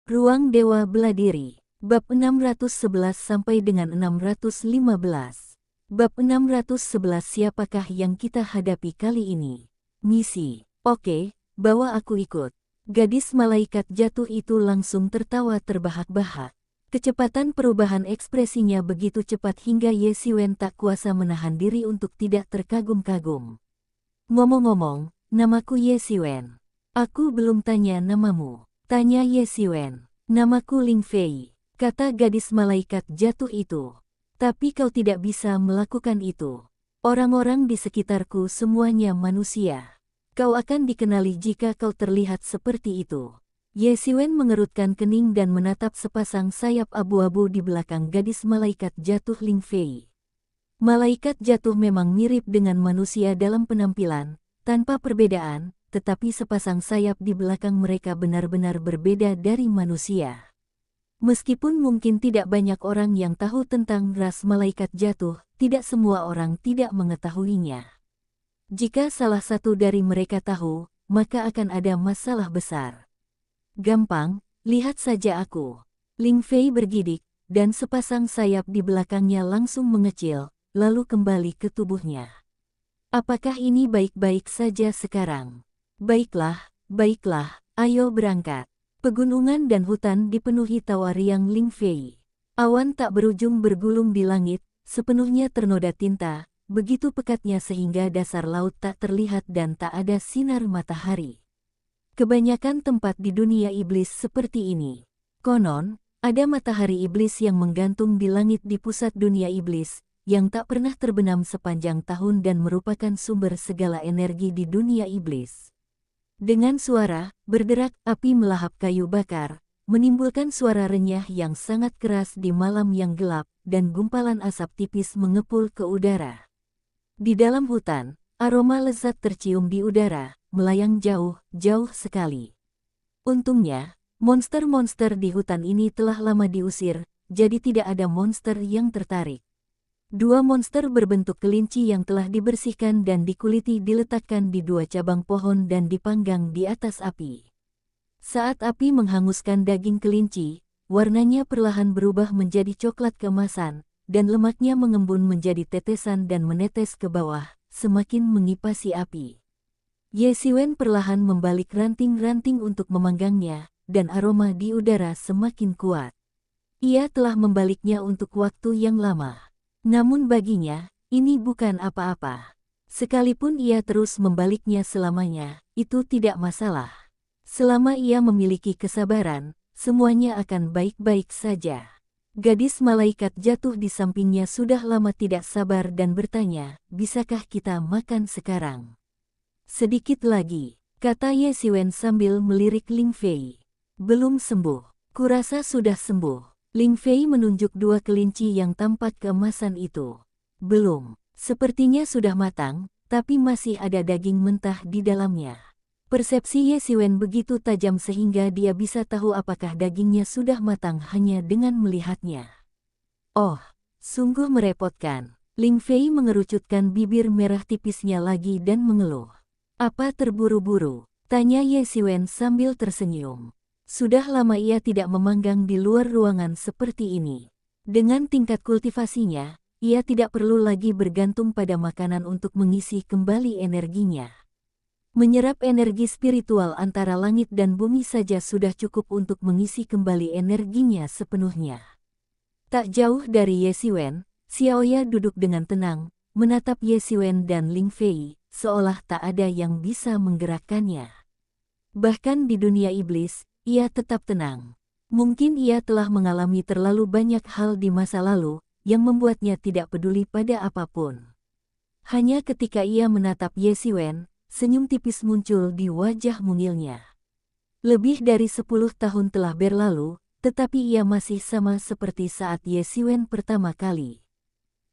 Ruang Dewa Beladiri. Bab 611 sampai dengan 615. Bab 611 siapakah yang kita hadapi kali ini? Misi. Oke, bawa aku ikut. Gadis malaikat jatuh itu langsung tertawa terbahak-bahak. Kecepatan perubahan ekspresinya begitu cepat hingga Ye Xiwen tak kuasa menahan diri untuk tidak terkagum-kagum. Ngomong-ngomong, namaku Ye Xiwen. Aku belum tanya namamu. Tanya Ye Xiwen. Namaku Ling Fei, kata gadis malaikat jatuh itu. Tapi kau tidak bisa melakukan itu. Orang-orang di sekitarku semuanya manusia. Kau akan dikenali jika kau terlihat seperti itu. Ye Xiwen mengerutkan kening dan menatap sepasang sayap abu-abu di belakang gadis malaikat jatuh Ling Fei. Malaikat jatuh memang mirip dengan manusia dalam penampilan, tanpa perbedaan, tetapi sepasang sayap di belakang mereka benar-benar berbeda dari manusia. Meskipun mungkin tidak banyak orang yang tahu tentang ras malaikat jatuh, tidak semua orang tidak mengetahuinya. Jika salah satu dari mereka tahu, maka akan ada masalah besar. Gampang, lihat saja aku. Ling Fei bergidik, dan sepasang sayap di belakangnya langsung mengecil, lalu kembali ke tubuhnya. Apakah ini baik-baik saja sekarang? Baiklah, ayo berangkat. Pegunungan dan hutan dipenuhi tawa riang Ling Fei. Awan tak berujung bergulung di langit, sepenuhnya ternoda tinta, begitu pekatnya sehingga dasar laut tak terlihat dan tak ada sinar matahari. Kebanyakan tempat di dunia iblis seperti ini. Konon, ada matahari iblis yang menggantung di langit di pusat dunia iblis, yang tak pernah terbenam sepanjang tahun dan merupakan sumber segala energi di dunia iblis. Dengan suara, berderak api melahap kayu bakar, menimbulkan suara renyah yang sangat keras di malam yang gelap, dan gumpalan asap tipis mengepul ke udara. Di dalam hutan, aroma lezat tercium di udara, melayang jauh sekali. Untungnya, monster-monster di hutan ini telah lama diusir, jadi tidak ada monster yang tertarik. Dua monster berbentuk kelinci yang telah dibersihkan dan dikuliti diletakkan di dua cabang pohon dan dipanggang di atas api. Saat api menghanguskan daging kelinci, warnanya perlahan berubah menjadi coklat keemasan, dan lemaknya mengembun menjadi tetesan dan menetes ke bawah, semakin mengipasi api. Ye Xiwen perlahan membalik ranting-ranting untuk memanggangnya, dan aroma di udara semakin kuat. Ia telah membaliknya untuk waktu yang lama. Namun baginya, ini bukan apa-apa. Sekalipun ia terus membaliknya selamanya, itu tidak masalah. Selama ia memiliki kesabaran, semuanya akan baik-baik saja. Gadis malaikat jatuh di sampingnya sudah lama tidak sabar dan bertanya, bisakah kita makan sekarang? Sedikit lagi, kata Ye Xiwen sambil melirik Ling Fei. Belum sembuh, kurasa sudah sembuh. Ling Fei menunjuk dua kelinci yang tampak keemasan itu. Belum, sepertinya sudah matang, tapi masih ada daging mentah di dalamnya. Persepsi Ye Xiwen begitu tajam sehingga dia bisa tahu apakah dagingnya sudah matang hanya dengan melihatnya. Oh, sungguh merepotkan. Ling Fei mengerucutkan bibir merah tipisnya lagi dan mengeluh. Apa terburu-buru? Tanya Ye Xiwen sambil tersenyum. Sudah lama ia tidak memanggang di luar ruangan seperti ini. Dengan tingkat kultivasinya, ia tidak perlu lagi bergantung pada makanan untuk mengisi kembali energinya. Menyerap energi spiritual antara langit dan bumi saja sudah cukup untuk mengisi kembali energinya sepenuhnya. Tak jauh dari Ye Xiwen, Xiaoya duduk dengan tenang, menatap Ye Xiwen dan Ling Fei, seolah tak ada yang bisa menggerakkannya. Bahkan di dunia iblis, ia tetap tenang. Mungkin ia telah mengalami terlalu banyak hal di masa lalu, yang membuatnya tidak peduli pada apapun. Hanya ketika ia menatap Ye Xiwen, senyum tipis muncul di wajah mungilnya. Lebih dari 10 tahun telah berlalu, tetapi ia masih sama seperti saat Ye Xiwen pertama kali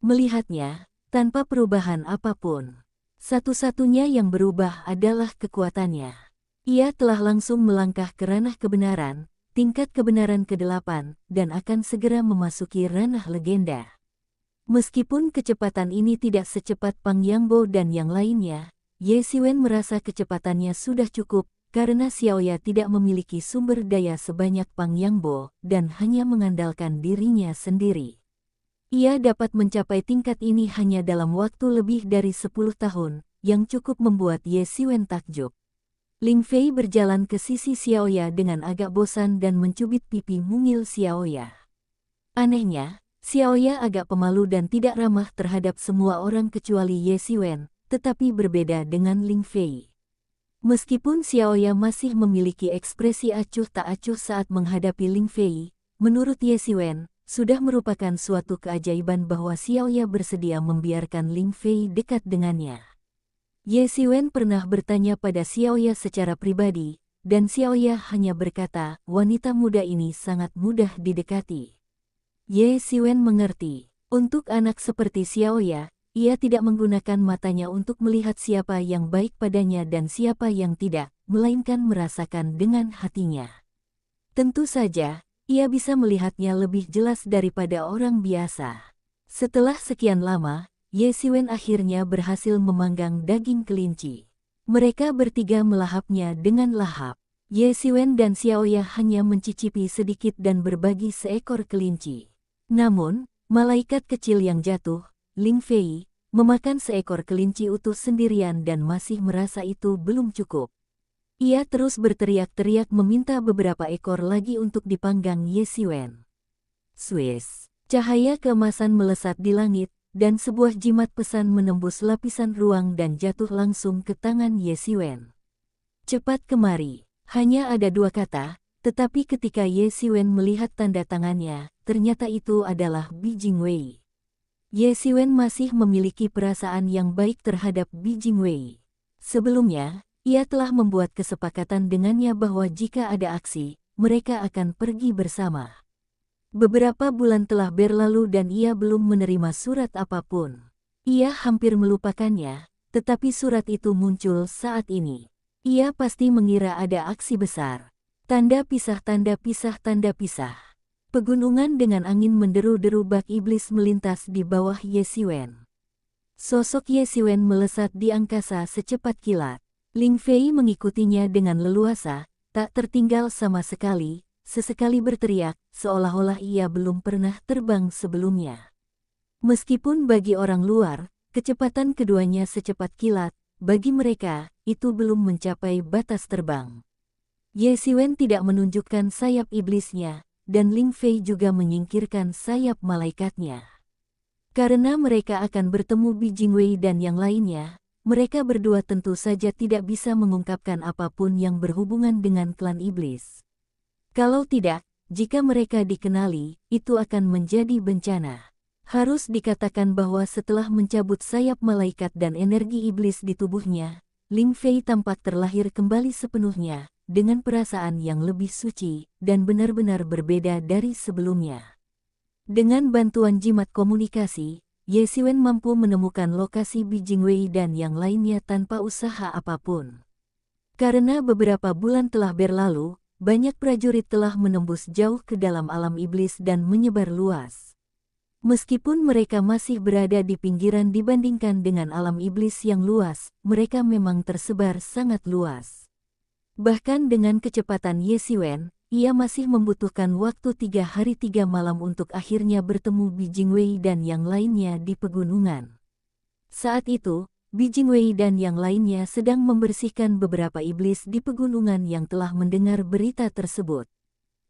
melihatnya, tanpa perubahan apapun. Satu-satunya yang berubah adalah kekuatannya. Ia telah langsung melangkah ke ranah kebenaran, tingkat kebenaran ke-8, dan akan segera memasuki ranah legenda. Meskipun kecepatan ini tidak secepat Pang Yangbo dan yang lainnya, Ye Xiwen merasa kecepatannya sudah cukup, karena Xiaoya tidak memiliki sumber daya sebanyak Pang Yangbo dan hanya mengandalkan dirinya sendiri. Ia dapat mencapai tingkat ini hanya dalam waktu lebih dari 10 tahun, yang cukup membuat Ye Xiwen takjub. Ling Fei berjalan ke sisi Xiaoya dengan agak bosan dan mencubit pipi mungil Xiaoya. Anehnya, Xiaoya agak pemalu dan tidak ramah terhadap semua orang kecuali Ye Xiwen, tetapi berbeda dengan Ling Fei. Meskipun Xiaoya masih memiliki ekspresi acuh tak acuh saat menghadapi Ling Fei, menurut Ye Xiwen, sudah merupakan suatu keajaiban bahwa Xiaoya bersedia membiarkan Ling Fei dekat dengannya. Ye Xiwen pernah bertanya pada Xiaoya secara pribadi, dan Xiaoya hanya berkata, wanita muda ini sangat mudah didekati. Ye Xiwen mengerti, untuk anak seperti Xiaoya, ia tidak menggunakan matanya untuk melihat siapa yang baik padanya dan siapa yang tidak, melainkan merasakan dengan hatinya. Tentu saja, ia bisa melihatnya lebih jelas daripada orang biasa. Setelah sekian lama, Ye Xiwen akhirnya berhasil memanggang daging kelinci. Mereka bertiga melahapnya dengan lahap. Ye Xiwen dan Xiaoya hanya mencicipi sedikit dan berbagi seekor kelinci. Namun, malaikat kecil yang jatuh, Ling Fei, memakan seekor kelinci utuh sendirian dan masih merasa itu belum cukup. Ia terus berteriak-teriak meminta beberapa ekor lagi untuk dipanggang Ye Xiwen. Swiss, cahaya keemasan melesat di langit, dan sebuah jimat pesan menembus lapisan ruang dan jatuh langsung ke tangan Ye Xiwen. Cepat kemari, hanya ada 2 kata, tetapi ketika Ye Xiwen melihat tanda tangannya, ternyata itu adalah Bi Jingwei. Ye Xiwen masih memiliki perasaan yang baik terhadap Bi Jingwei. Sebelumnya, ia telah membuat kesepakatan dengannya bahwa jika ada aksi, mereka akan pergi bersama. Beberapa bulan telah berlalu dan ia belum menerima surat apapun. Ia hampir melupakannya, tetapi surat itu muncul saat ini. Ia pasti mengira ada aksi besar. Tanda pisah, tanda pisah, tanda pisah. Pegunungan dengan angin menderu-deru bak iblis melintas di bawah Ye Xiwen. Sosok Ye Xiwen melesat di angkasa secepat kilat. Ling Fei mengikutinya dengan leluasa, tak tertinggal sama sekali, sesekali berteriak, seolah-olah ia belum pernah terbang sebelumnya. Meskipun bagi orang luar, kecepatan keduanya secepat kilat, bagi mereka, itu belum mencapai batas terbang. Ye Xiwen tidak menunjukkan sayap iblisnya, dan Ling Fei juga menyingkirkan sayap malaikatnya. Karena mereka akan bertemu Bi Jingwei dan yang lainnya, mereka berdua tentu saja tidak bisa mengungkapkan apapun yang berhubungan dengan klan iblis. Kalau tidak, jika mereka dikenali, itu akan menjadi bencana. Harus dikatakan bahwa setelah mencabut sayap malaikat dan energi iblis di tubuhnya, Ling Fei tampak terlahir kembali sepenuhnya, dengan perasaan yang lebih suci, dan benar-benar berbeda dari sebelumnya. Dengan bantuan jimat komunikasi, Ye Xiwen mampu menemukan lokasi Bi Jingwei dan yang lainnya tanpa usaha apapun. Karena beberapa bulan telah berlalu, banyak prajurit telah menembus jauh ke dalam alam iblis dan menyebar luas. Meskipun mereka masih berada di pinggiran dibandingkan dengan alam iblis yang luas, mereka memang tersebar sangat luas. Bahkan dengan kecepatan Ye Xiwen, ia masih membutuhkan waktu 3 hari 3 malam untuk akhirnya bertemu Bi Jingwei dan yang lainnya di pegunungan. Saat itu, Bi Jingwei dan yang lainnya sedang membersihkan beberapa iblis di pegunungan yang telah mendengar berita tersebut.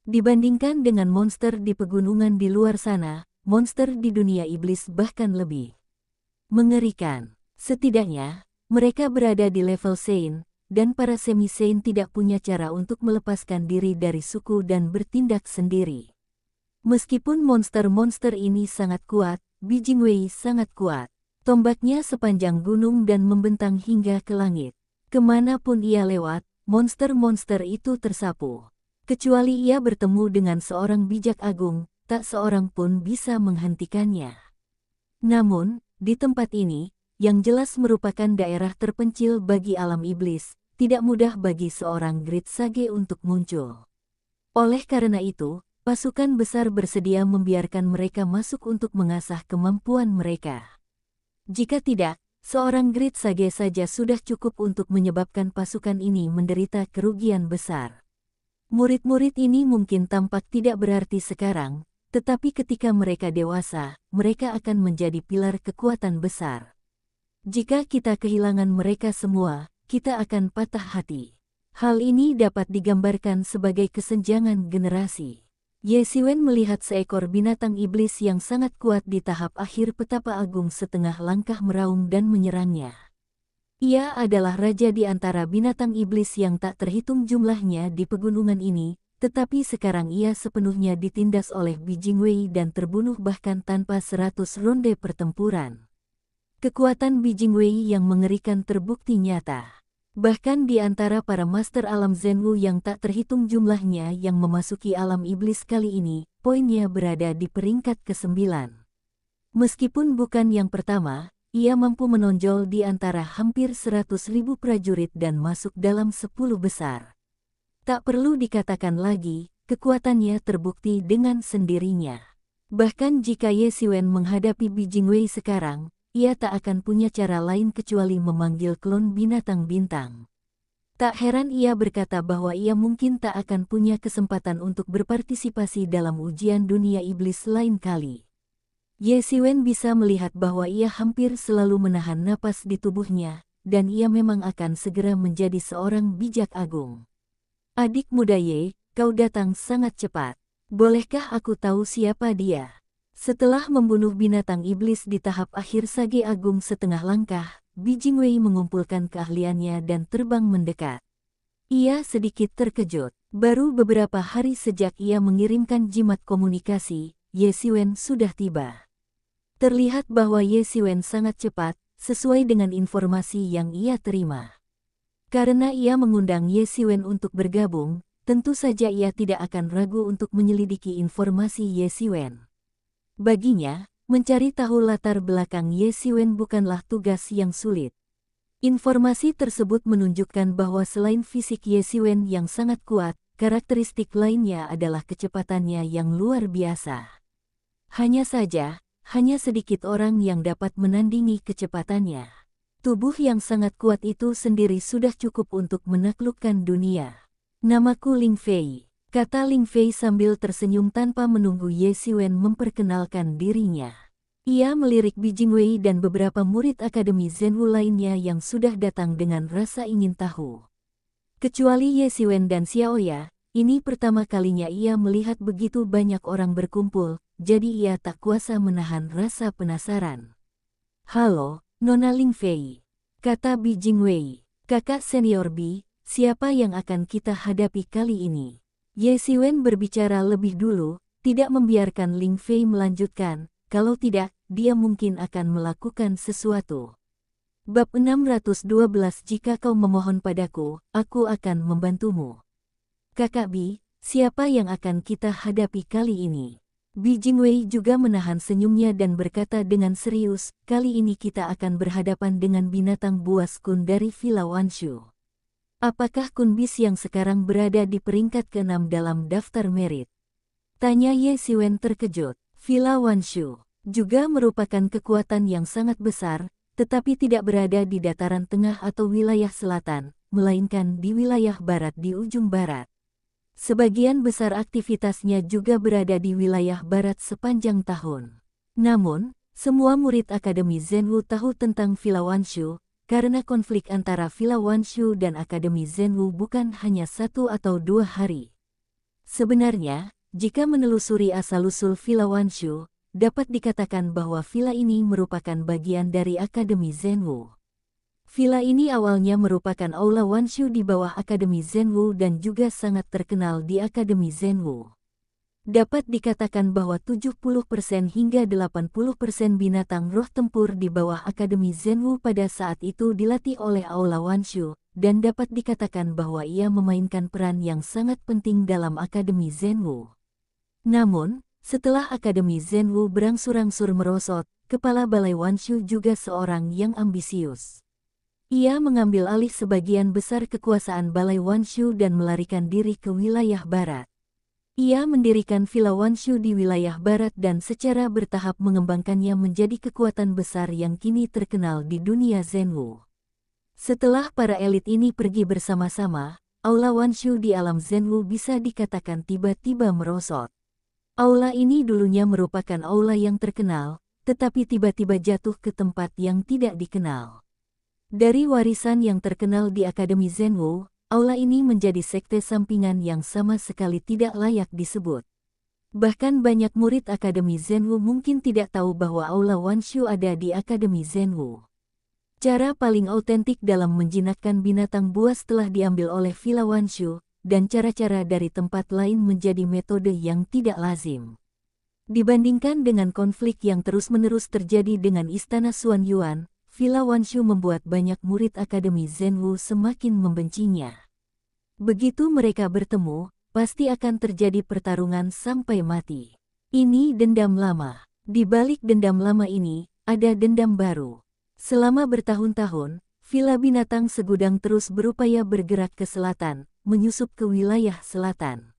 Dibandingkan dengan monster di pegunungan di luar sana, monster di dunia iblis bahkan lebih mengerikan. Setidaknya, mereka berada di level Saint, dan para semi-Saint tidak punya cara untuk melepaskan diri dari suku dan bertindak sendiri. Meskipun monster-monster ini sangat kuat, Bi Jingwei sangat kuat. Tombaknya sepanjang gunung dan membentang hingga ke langit. Kemanapun ia lewat, monster-monster itu tersapu. Kecuali ia bertemu dengan seorang bijak agung, tak seorang pun bisa menghentikannya. Namun, di tempat ini, yang jelas merupakan daerah terpencil bagi alam iblis, tidak mudah bagi seorang Great Sage untuk muncul. Oleh karena itu, pasukan besar bersedia membiarkan mereka masuk untuk mengasah kemampuan mereka. Jika tidak, Seorang Great Sage saja sudah cukup untuk menyebabkan pasukan ini menderita kerugian besar. Murid-murid ini mungkin tampak tidak berarti sekarang, tetapi ketika mereka dewasa, mereka akan menjadi pilar kekuatan besar. Jika kita kehilangan mereka semua, kita akan patah hati. Hal ini dapat digambarkan sebagai kesenjangan generasi. Ye Siwen melihat seekor binatang iblis yang sangat kuat di tahap akhir petapa agung setengah langkah meraung dan menyerangnya. Ia adalah raja di antara binatang iblis yang tak terhitung jumlahnya di pegunungan ini, tetapi sekarang ia sepenuhnya ditindas oleh Bi Jingwei dan terbunuh bahkan tanpa 100 ronde pertempuran. Kekuatan Bi Jingwei yang mengerikan terbukti nyata. Bahkan di antara para master alam Zenwu yang tak terhitung jumlahnya yang memasuki alam iblis kali ini, poinnya berada di peringkat ke-9. Meskipun bukan yang pertama, ia mampu menonjol di antara hampir 100.000 prajurit dan masuk dalam 10 besar. Tak perlu dikatakan lagi, kekuatannya terbukti dengan sendirinya. Bahkan jika Ye Siwen menghadapi Bi Jingwei sekarang, ia tak akan punya cara lain kecuali memanggil klon binatang bintang. Tak heran ia berkata bahwa ia mungkin tak akan punya kesempatan untuk berpartisipasi dalam ujian dunia iblis lain kali. Ye Siwen bisa melihat bahwa ia hampir selalu menahan napas di tubuhnya, dan ia memang akan segera menjadi seorang bijak agung. Adik muda Ye, kau datang sangat cepat. Bolehkah aku tahu siapa dia? Setelah membunuh binatang iblis di tahap akhir Sage Agung setengah langkah, Bi Jingwei mengumpulkan keahliannya dan terbang mendekat. Ia sedikit terkejut. Baru beberapa hari sejak ia mengirimkan jimat komunikasi, Ye Siwen sudah tiba. Terlihat bahwa Ye Siwen sangat cepat, sesuai dengan informasi yang ia terima. Karena ia mengundang Ye Siwen untuk bergabung, tentu saja ia tidak akan ragu untuk menyelidiki informasi Ye Siwen. Baginya, mencari tahu latar belakang Ye Siwen bukanlah tugas yang sulit. Informasi tersebut menunjukkan bahwa selain fisik Ye Siwen yang sangat kuat, karakteristik lainnya adalah kecepatannya yang luar biasa. Hanya saja, hanya sedikit orang yang dapat menandingi kecepatannya. Tubuh yang sangat kuat itu sendiri sudah cukup untuk menaklukkan dunia. Namaku Ling Fei. Kata Ling Fei sambil tersenyum tanpa menunggu Ye Siwen memperkenalkan dirinya. Ia melirik Bi Jingwei dan beberapa murid Akademi Zenwu lainnya yang sudah datang dengan rasa ingin tahu. Kecuali Ye Siwen dan Xiaoya, ini pertama kalinya ia melihat begitu banyak orang berkumpul, jadi ia tak kuasa menahan rasa penasaran. Halo, Nona Ling Fei. Kata Bi Jingwei. Kakak senior Bi, siapa yang akan kita hadapi kali ini? Ye Siwen berbicara lebih dulu, tidak membiarkan Ling Fei melanjutkan, kalau tidak, dia mungkin akan melakukan sesuatu. Bab 612 Jika kau memohon padaku, aku akan membantumu. Kakak Bi, siapa yang akan kita hadapi kali ini? Bi Jingwei juga menahan senyumnya dan berkata dengan serius, kali ini kita akan berhadapan dengan binatang buas Kun dari Villa Wanshu. Apakah Kun Bis yang sekarang berada di peringkat ke-6 dalam daftar merit? Tanya Ye Siwen terkejut. Villa Wanshu juga merupakan kekuatan yang sangat besar, tetapi tidak berada di dataran tengah atau wilayah selatan, melainkan di wilayah barat di ujung barat. Sebagian besar aktivitasnya juga berada di wilayah barat sepanjang tahun. Namun, semua murid Akademi Zenwu tahu tentang Villa Wanshu, karena konflik antara Villa Wanshu dan Akademi Zenwu bukan hanya 1 atau 2 hari. Sebenarnya, jika menelusuri asal-usul Villa Wanshu, dapat dikatakan bahwa villa ini merupakan bagian dari Akademi Zenwu. Villa ini awalnya merupakan aula Wanshu di bawah Akademi Zenwu dan juga sangat terkenal di Akademi Zenwu. Dapat dikatakan bahwa 70% hingga 80% binatang roh tempur di bawah Akademi Zenwu pada saat itu dilatih oleh aula Wanshu, dan dapat dikatakan bahwa ia memainkan peran yang sangat penting dalam Akademi Zenwu. Namun, setelah Akademi Zenwu berangsur-angsur merosot, kepala Balai Wanshu juga seorang yang ambisius. Ia mengambil alih sebagian besar kekuasaan Balai Wanshu dan melarikan diri ke wilayah barat. Ia mendirikan Villa Wanshu di wilayah barat dan secara bertahap mengembangkannya menjadi kekuatan besar yang kini terkenal di dunia Zhenwu. Setelah para elit ini pergi bersama-sama, Aula Wanshu di alam Zhenwu bisa dikatakan tiba-tiba merosot. Aula ini dulunya merupakan aula yang terkenal, tetapi tiba-tiba jatuh ke tempat yang tidak dikenal. Dari warisan yang terkenal di Akademi Zhenwu, aula ini menjadi sekte sampingan yang sama sekali tidak layak disebut. Bahkan banyak murid Akademi Zhenwu mungkin tidak tahu bahwa aula Wanshu ada di Akademi Zhenwu. Cara paling autentik dalam menjinakkan binatang buas telah diambil oleh Villa Wanshu, dan cara-cara dari tempat lain menjadi metode yang tidak lazim. Dibandingkan dengan konflik yang terus-menerus terjadi dengan Istana Xuanyuan, Villa Wanshu membuat banyak murid Akademi Zhenwu semakin membencinya. Begitu mereka bertemu, pasti akan terjadi pertarungan sampai mati. Ini dendam lama. Di balik dendam lama ini, ada dendam baru. Selama bertahun-tahun, Villa Binatang Segudang terus berupaya bergerak ke selatan, menyusup ke wilayah selatan.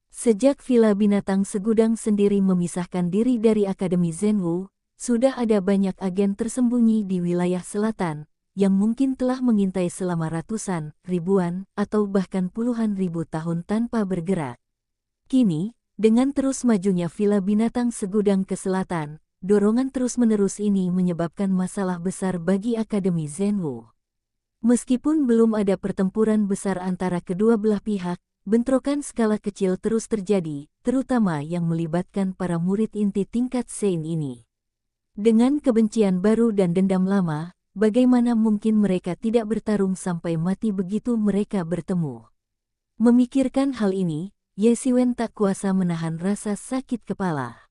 Sejak Villa Binatang Segudang sendiri memisahkan diri dari Akademi Zhenwu, sudah ada banyak agen tersembunyi di wilayah selatan, yang mungkin telah mengintai selama ratusan, ribuan, atau bahkan puluhan ribu tahun tanpa bergerak. Kini, dengan terus majunya Villa Binatang Segudang ke selatan, dorongan terus-menerus ini menyebabkan masalah besar bagi Akademi Zhenwu. Meskipun belum ada pertempuran besar antara kedua belah pihak, bentrokan skala kecil terus terjadi, terutama yang melibatkan para murid inti tingkat Sein ini. Dengan kebencian baru dan dendam lama, bagaimana mungkin mereka tidak bertarung sampai mati begitu mereka bertemu? Memikirkan hal ini, Ye Xiwen tak kuasa menahan rasa sakit kepala.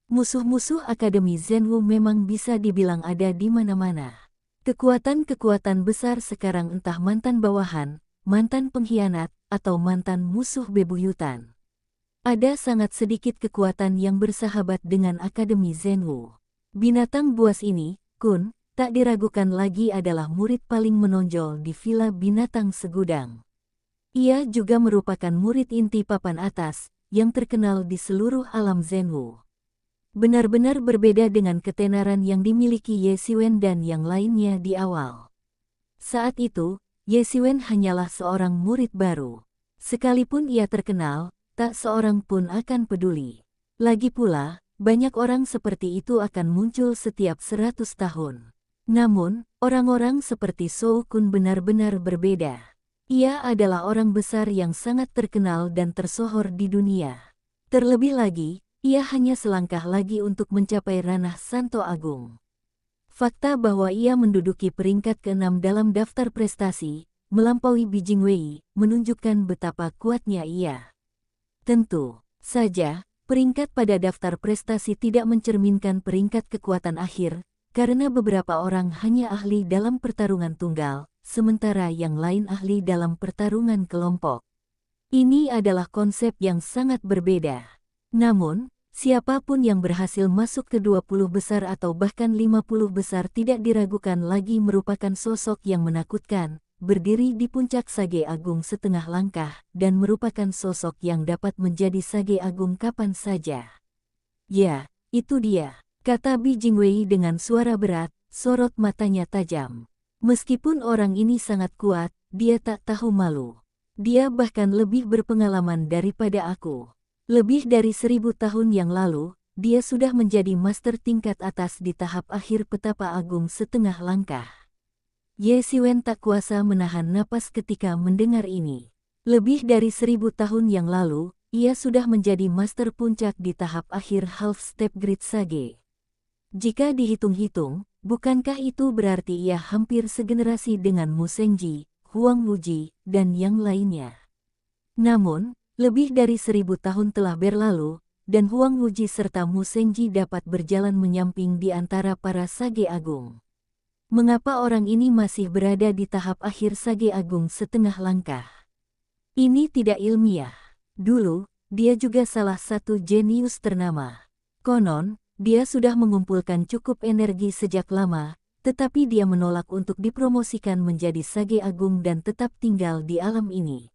Musuh-musuh Akademi Zhenwu memang bisa dibilang ada di mana-mana. Kekuatan-kekuatan besar sekarang entah mantan bawahan, mantan pengkhianat, atau mantan musuh bebuyutan. Ada sangat sedikit kekuatan yang bersahabat dengan Akademi Zhenwu. Binatang buas ini, Kun, tak diragukan lagi adalah murid paling menonjol di Villa Binatang Segudang. Ia juga merupakan murid inti papan atas, yang terkenal di seluruh alam Zhenwu. Benar-benar berbeda dengan ketenaran yang dimiliki Ye Xiwen dan yang lainnya di awal. Saat itu, Ye Xiwen hanyalah seorang murid baru. Sekalipun ia terkenal, tak seorang pun akan peduli. Lagi pula, banyak orang seperti itu akan muncul setiap 100 tahun. Namun, orang-orang seperti Shou Kun benar-benar berbeda. Ia adalah orang besar yang sangat terkenal dan tersohor di dunia. Terlebih lagi, ia hanya selangkah lagi untuk mencapai ranah Santo Agung. Fakta bahwa ia menduduki peringkat ke-6 dalam daftar prestasi, melampaui Bi Jingwei, menunjukkan betapa kuatnya ia. Tentu saja, peringkat pada daftar prestasi tidak mencerminkan peringkat kekuatan akhir, karena beberapa orang hanya ahli dalam pertarungan tunggal, sementara yang lain ahli dalam pertarungan kelompok. Ini adalah konsep yang sangat berbeda. Namun, siapapun yang berhasil masuk ke 20 besar atau bahkan 50 besar tidak diragukan lagi merupakan sosok yang menakutkan, berdiri di puncak Sage Agung setengah langkah, dan merupakan sosok yang dapat menjadi Sage Agung kapan saja. Ya, itu dia, kata Bi Jingwei dengan suara berat, sorot matanya tajam. Meskipun orang ini sangat kuat, dia tak tahu malu. Dia bahkan lebih berpengalaman daripada aku. Lebih dari 1000 tahun yang lalu, dia sudah menjadi master tingkat atas di tahap akhir petapa agung setengah langkah. Ye Xiwen tak kuasa menahan napas ketika mendengar ini. Lebih dari 1000 tahun yang lalu, ia sudah menjadi master puncak di tahap akhir half step grid Sage. Jika dihitung-hitung, bukankah itu berarti ia hampir segenerasi dengan Mu Shengji, Huang Wuji, dan yang lainnya? Namun, lebih dari 1000 tahun telah berlalu, dan Huang Wuji serta Mu Shengji dapat berjalan menyamping di antara para Sage Agung. Mengapa orang ini masih berada di tahap akhir Sage Agung setengah langkah? Ini tidak ilmiah. Dulu, dia juga salah satu jenius ternama. Konon, dia sudah mengumpulkan cukup energi sejak lama, tetapi dia menolak untuk dipromosikan menjadi Sage Agung dan tetap tinggal di alam ini.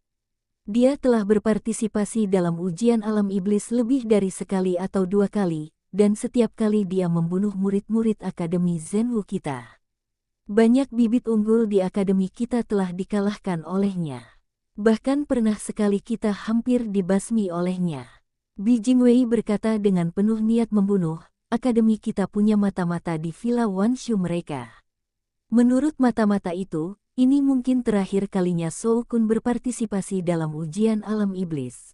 Dia telah berpartisipasi dalam ujian alam iblis lebih dari sekali atau 2 kali, dan setiap kali dia membunuh murid-murid Akademi Zenwu kita. Banyak bibit unggul di akademi kita telah dikalahkan olehnya. Bahkan pernah sekali kita hampir dibasmi olehnya. Bi Jingwei berkata dengan penuh niat membunuh, akademi kita punya mata-mata di Villa Wanshu mereka. Menurut mata-mata itu, ini mungkin terakhir kalinya Shou Kun berpartisipasi dalam ujian alam iblis.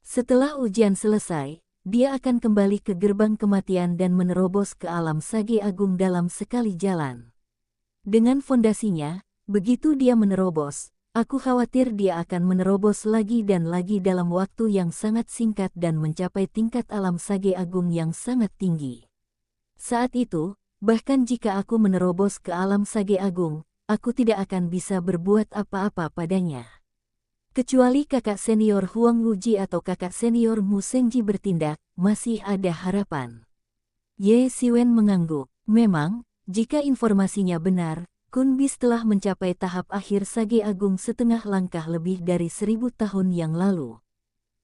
Setelah ujian selesai, dia akan kembali ke gerbang kematian dan menerobos ke alam Sage Agung dalam sekali jalan. Dengan fondasinya, begitu dia menerobos, aku khawatir dia akan menerobos lagi dan lagi dalam waktu yang sangat singkat dan mencapai tingkat alam Sage Agung yang sangat tinggi. Saat itu, bahkan jika aku menerobos ke alam Sage Agung, aku tidak akan bisa berbuat apa-apa padanya. Kecuali kakak senior Huang Wuji atau kakak senior Mu Shengji bertindak, masih ada harapan. Ye Siwen mengangguk. Memang, jika informasinya benar, Kun Bis telah mencapai tahap akhir Sage Agung setengah langkah lebih dari 1000 tahun yang lalu.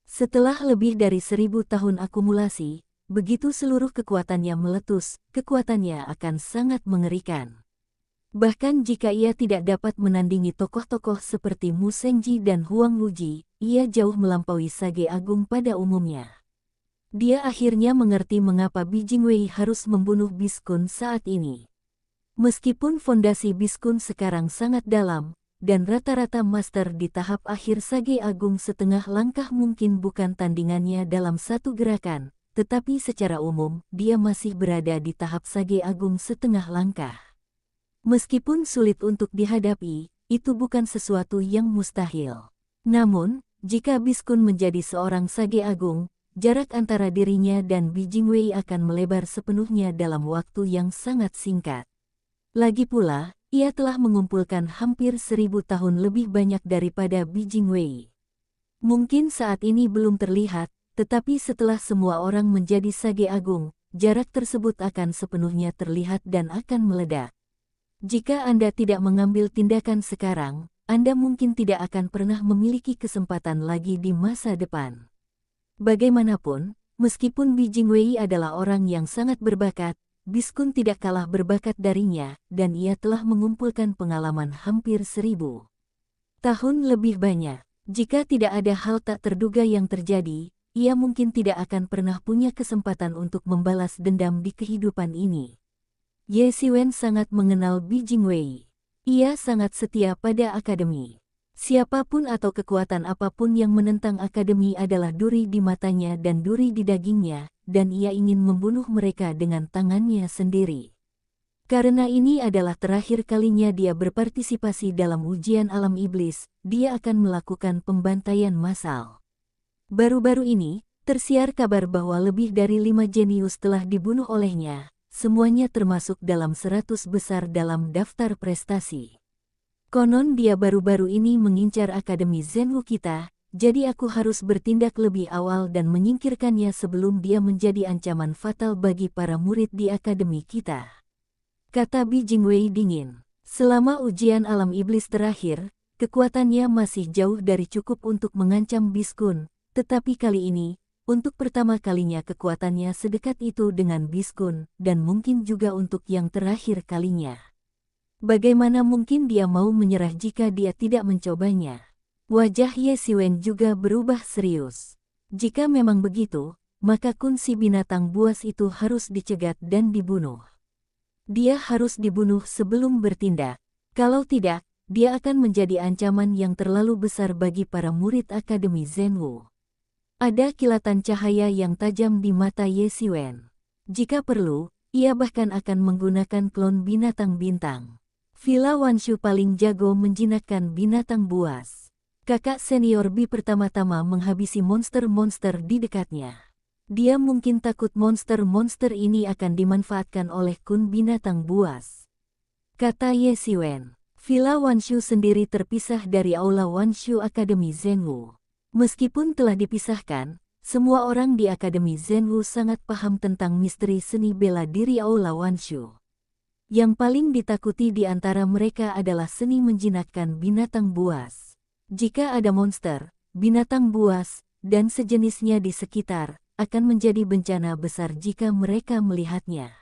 Setelah lebih dari 1000 tahun akumulasi, begitu seluruh kekuatannya meletus, kekuatannya akan sangat mengerikan. Bahkan jika ia tidak dapat menandingi tokoh-tokoh seperti Mu Shengji dan Huang Wuji, ia jauh melampaui Sage Agung pada umumnya. Dia akhirnya mengerti mengapa Bi Jingwei harus membunuh Biskun saat ini. Meskipun fondasi Biskun sekarang sangat dalam, dan rata-rata master di tahap akhir Sage Agung setengah langkah mungkin bukan tandingannya dalam satu gerakan, tetapi secara umum dia masih berada di tahap Sage Agung setengah langkah. Meskipun sulit untuk dihadapi, itu bukan sesuatu yang mustahil. Namun, jika Biskun menjadi seorang Sage Agung, jarak antara dirinya dan Bi Jingwei akan melebar sepenuhnya dalam waktu yang sangat singkat. Lagi pula, ia telah mengumpulkan hampir 1000 tahun lebih banyak daripada Bi Jingwei. Mungkin saat ini belum terlihat, tetapi setelah semua orang menjadi Sage Agung, jarak tersebut akan sepenuhnya terlihat dan akan meledak. Jika Anda tidak mengambil tindakan sekarang, Anda mungkin tidak akan pernah memiliki kesempatan lagi di masa depan. Bagaimanapun, meskipun Bi Jingwei adalah orang yang sangat berbakat, Biskun tidak kalah berbakat darinya, dan ia telah mengumpulkan pengalaman hampir 1000 tahun lebih banyak. Jika tidak ada hal tak terduga yang terjadi, ia mungkin tidak akan pernah punya kesempatan untuk membalas dendam di kehidupan ini. Ye Siwen sangat mengenal Bi Jingwei. Ia sangat setia pada akademi. Siapapun atau kekuatan apapun yang menentang akademi adalah duri di matanya dan duri di dagingnya, dan ia ingin membunuh mereka dengan tangannya sendiri. Karena ini adalah terakhir kalinya dia berpartisipasi dalam ujian alam iblis, dia akan melakukan pembantaian massal. Baru-baru ini, tersiar kabar bahwa lebih dari 5 jenius telah dibunuh olehnya, semuanya termasuk dalam 100 besar dalam daftar prestasi. Konon dia baru-baru ini mengincar Akademi Zenwu kita, jadi aku harus bertindak lebih awal dan menyingkirkannya sebelum dia menjadi ancaman fatal bagi para murid di akademi kita. Kata Bi Jingwei dingin. Selama ujian alam iblis terakhir, kekuatannya masih jauh dari cukup untuk mengancam Biskun, tetapi kali ini, untuk pertama kalinya kekuatannya sedekat itu dengan Biskun, dan mungkin juga untuk yang terakhir kalinya. Bagaimana mungkin dia mau menyerah jika dia tidak mencobanya? Wajah Ye Siwen juga berubah serius. Jika memang begitu, maka Kun si binatang buas itu harus dicegat dan dibunuh. Dia harus dibunuh sebelum bertindak. Kalau tidak, dia akan menjadi ancaman yang terlalu besar bagi para murid Akademi Zenwu. Ada kilatan cahaya yang tajam di mata Ye Siwen. Jika perlu, ia bahkan akan menggunakan klon binatang bintang. Villa Wanshu paling jago menjinakkan binatang buas. Kakak senior Bi pertama-tama menghabisi monster-monster di dekatnya. Dia mungkin takut monster-monster ini akan dimanfaatkan oleh Kun binatang buas. Kata Ye Siwen. Villa Wanshu sendiri terpisah dari Aula Wanshu Akademi Zenwu. Meskipun telah dipisahkan, semua orang di Akademi Zenwu sangat paham tentang misteri seni bela diri Aula Wanshu. Yang paling ditakuti di antara mereka adalah seni menjinakkan binatang buas. Jika ada monster, binatang buas, dan sejenisnya di sekitar, akan menjadi bencana besar jika mereka melihatnya.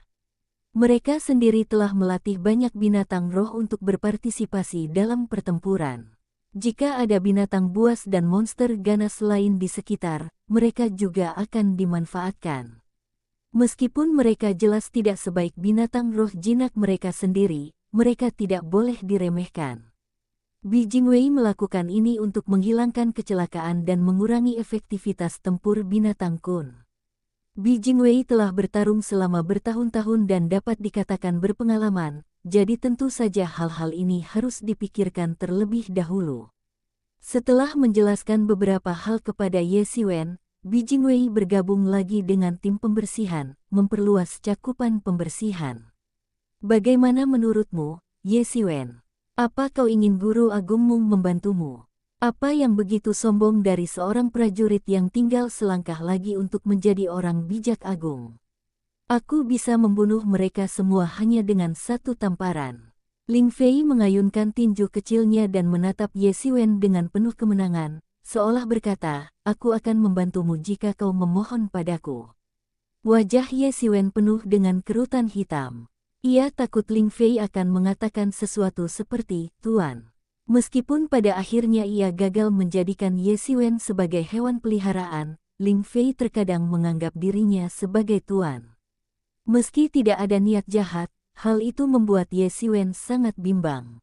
Mereka sendiri telah melatih banyak binatang roh untuk berpartisipasi dalam pertempuran. Jika ada binatang buas dan monster ganas lain di sekitar, mereka juga akan dimanfaatkan. Meskipun mereka jelas tidak sebaik binatang roh jinak mereka sendiri, mereka tidak boleh diremehkan. Bi Jingwei melakukan ini untuk menghilangkan kecelakaan dan mengurangi efektivitas tempur binatang kun. Bi Jingwei telah bertarung selama bertahun-tahun dan dapat dikatakan berpengalaman, jadi tentu saja hal-hal ini harus dipikirkan terlebih dahulu. Setelah menjelaskan beberapa hal kepada Ye Xiwen, Bi Jingwei bergabung lagi dengan tim pembersihan, memperluas cakupan pembersihan. Bagaimana menurutmu, Ye Xiwen? Apa kau ingin guru agungmu membantumu? Apa yang begitu sombong dari seorang prajurit yang tinggal selangkah lagi untuk menjadi orang bijak agung? Aku bisa membunuh mereka semua hanya dengan satu tamparan. Ling Fei mengayunkan tinju kecilnya dan menatap Ye Xiwen dengan penuh kemenangan, seolah berkata, aku akan membantumu jika kau memohon padaku. Wajah Ye Xiwen penuh dengan kerutan hitam. Ia takut Ling Fei akan mengatakan sesuatu seperti, Tuan. Meskipun pada akhirnya ia gagal menjadikan Ye Xiwen sebagai hewan peliharaan, Ling Fei terkadang menganggap dirinya sebagai tuan. Meski tidak ada niat jahat, hal itu membuat Ye Xiwen sangat bimbang.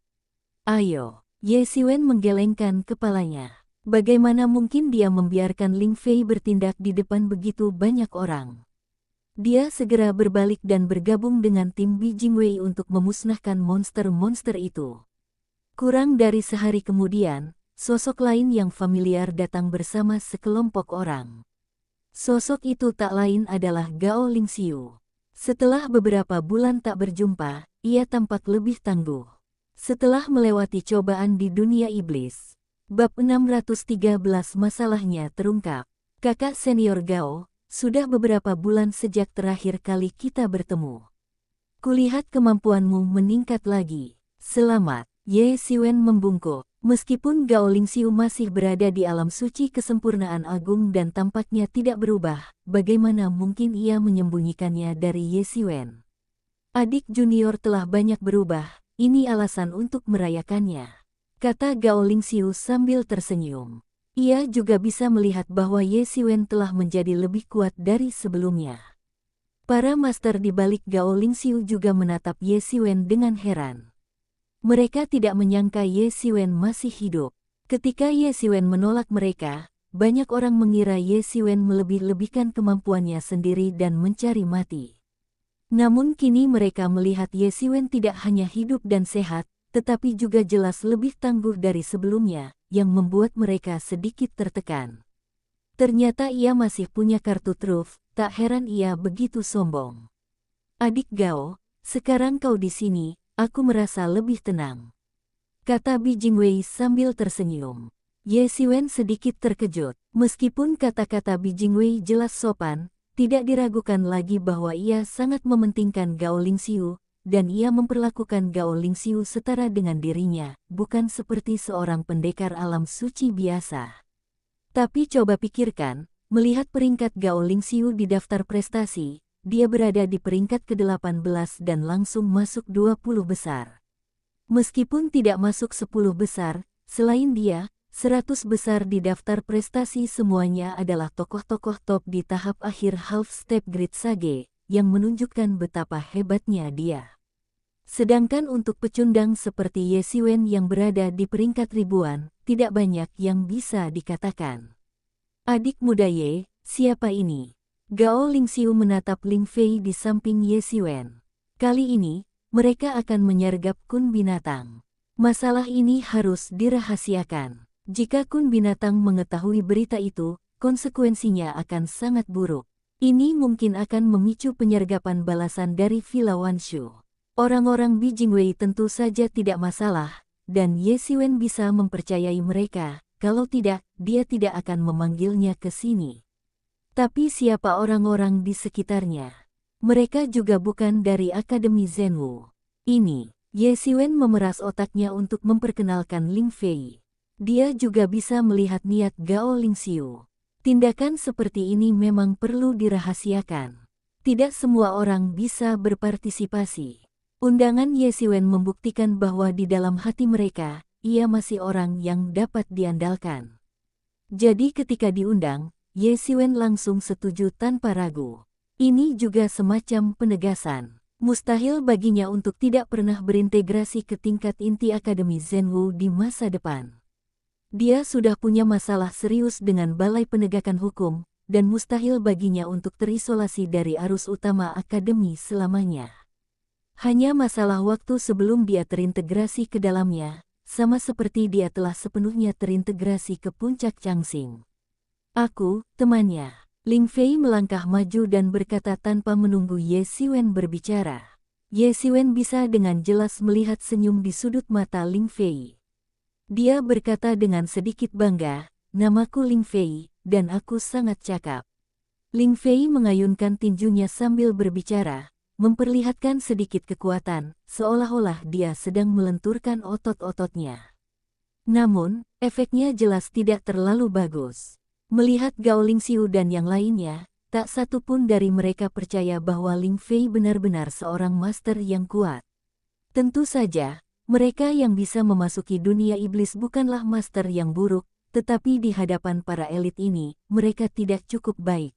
Ayo, Ye Xiwen menggelengkan kepalanya. Bagaimana mungkin dia membiarkan Ling Fei bertindak di depan begitu banyak orang? Dia segera berbalik dan bergabung dengan tim Bi Jingwei untuk memusnahkan monster-monster itu. Kurang dari sehari kemudian, sosok lain yang familiar datang bersama sekelompok orang. Sosok itu tak lain adalah Gao Lingxiu. Setelah beberapa bulan tak berjumpa, ia tampak lebih tangguh. Setelah melewati cobaan di dunia iblis, bab 613 masalahnya terungkap. Kakak senior Gao, sudah beberapa bulan sejak terakhir kali kita bertemu. Kulihat kemampuanmu meningkat lagi. Selamat. Ye Xiwen membungkuk. Meskipun Gao Lingxiu masih berada di alam suci kesempurnaan agung dan tampaknya tidak berubah, bagaimana mungkin ia menyembunyikannya dari Ye Xiwen? Adik junior telah banyak berubah, ini alasan untuk merayakannya, kata Gao Lingxiu sambil tersenyum. Ia juga bisa melihat bahwa Ye Xiwen telah menjadi lebih kuat dari sebelumnya. Para master di balik Gao Lingxiu juga menatap Ye Xiwen dengan heran. Mereka tidak menyangka Ye Xiwen masih hidup. Ketika Ye Xiwen menolak mereka, banyak orang mengira Ye Xiwen melebih-lebihkan kemampuannya sendiri dan mencari mati. Namun kini mereka melihat Ye Xiwen tidak hanya hidup dan sehat, tetapi juga jelas lebih tangguh dari sebelumnya, yang membuat mereka sedikit tertekan. Ternyata ia masih punya kartu truf, tak heran ia begitu sombong. Adik Gao, sekarang kau di sini. Aku merasa lebih tenang, kata Bi Jingwei sambil tersenyum. Ye Xiwen sedikit terkejut. Meskipun kata-kata Bi Jingwei jelas sopan, tidak diragukan lagi bahwa ia sangat mementingkan Gao Lingxiu, dan ia memperlakukan Gao Lingxiu setara dengan dirinya, bukan seperti seorang pendekar alam suci biasa. Tapi coba pikirkan, melihat peringkat Gao Lingxiu di daftar prestasi, dia berada di peringkat ke-18 dan langsung masuk 20 besar. Meskipun tidak masuk 10 besar, selain dia, 100 besar di daftar prestasi semuanya adalah tokoh-tokoh top di tahap akhir half step grid sage, yang menunjukkan betapa hebatnya dia. Sedangkan untuk pecundang seperti Ye Xiwen yang berada di peringkat ribuan, tidak banyak yang bisa dikatakan. Adik muda Ye, siapa ini? Gao Lingxiu menatap Ling Fei di samping Ye Xiwen. Kali ini, mereka akan menyergap kun binatang. Masalah ini harus dirahasiakan. Jika kun binatang mengetahui berita itu, konsekuensinya akan sangat buruk. Ini mungkin akan memicu penyergapan balasan dari Villa Wanshu. Orang-orang Bi Jingwei tentu saja tidak masalah, dan Ye Xiwen bisa mempercayai mereka. Kalau tidak, dia tidak akan memanggilnya ke sini. Tapi siapa orang-orang di sekitarnya? Mereka juga bukan dari Akademi Zhenwu. Ini, Ye Xiwen memeras otaknya untuk memperkenalkan Ling Fei. Dia juga bisa melihat niat Gao Lingxiu. Tindakan seperti ini memang perlu dirahasiakan. Tidak semua orang bisa berpartisipasi. Undangan Ye Xiwen membuktikan bahwa di dalam hati mereka, ia masih orang yang dapat diandalkan. Jadi ketika diundang, Ye Xiwen langsung setuju tanpa ragu. Ini juga semacam penegasan. Mustahil baginya untuk tidak pernah berintegrasi ke tingkat inti Akademi Zhenwu di masa depan. Dia sudah punya masalah serius dengan Balai Penegakan Hukum, dan mustahil baginya untuk terisolasi dari arus utama Akademi selamanya. Hanya masalah waktu sebelum dia terintegrasi ke dalamnya, sama seperti dia telah sepenuhnya terintegrasi ke puncak Changxing. Aku, temannya. Ling Fei melangkah maju dan berkata tanpa menunggu Ye Xiwen berbicara. Ye Xiwen bisa dengan jelas melihat senyum di sudut mata Ling Fei. Dia berkata dengan sedikit bangga, "Namaku Ling Fei, dan aku sangat cakap." Ling Fei mengayunkan tinjunya sambil berbicara, memperlihatkan sedikit kekuatan, seolah-olah dia sedang melenturkan otot-ototnya. Namun, efeknya jelas tidak terlalu bagus. Melihat Gao Lingxiu dan yang lainnya, tak satu pun dari mereka percaya bahwa Ling Fei benar-benar seorang master yang kuat. Tentu saja, mereka yang bisa memasuki dunia iblis bukanlah master yang buruk, tetapi di hadapan para elit ini, mereka tidak cukup baik.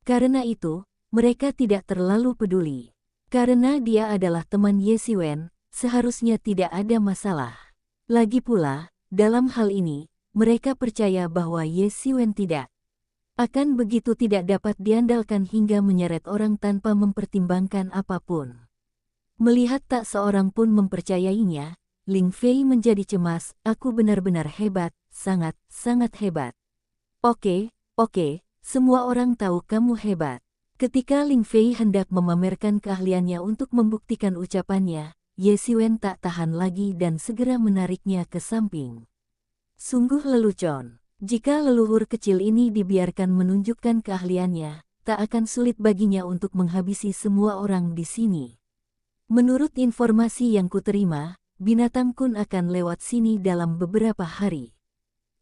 Karena itu, mereka tidak terlalu peduli. Karena dia adalah teman Ye Xiwen, seharusnya tidak ada masalah. Lagi pula, dalam hal ini, mereka percaya bahwa Ye Xiwen tidak akan begitu tidak dapat diandalkan hingga menyeret orang tanpa mempertimbangkan apapun. Melihat tak seorang pun mempercayainya, Ling Fei menjadi cemas. "Aku benar-benar hebat, sangat hebat." Oke, semua orang tahu kamu hebat." Ketika Ling Fei hendak memamerkan keahliannya untuk membuktikan ucapannya, Ye Xiwen tak tahan lagi dan segera menariknya ke samping. Sungguh lelucon. Jika leluhur kecil ini dibiarkan menunjukkan keahliannya, tak akan sulit baginya untuk menghabisi semua orang di sini. Menurut informasi yang kuterima, binatang kun akan lewat sini dalam beberapa hari.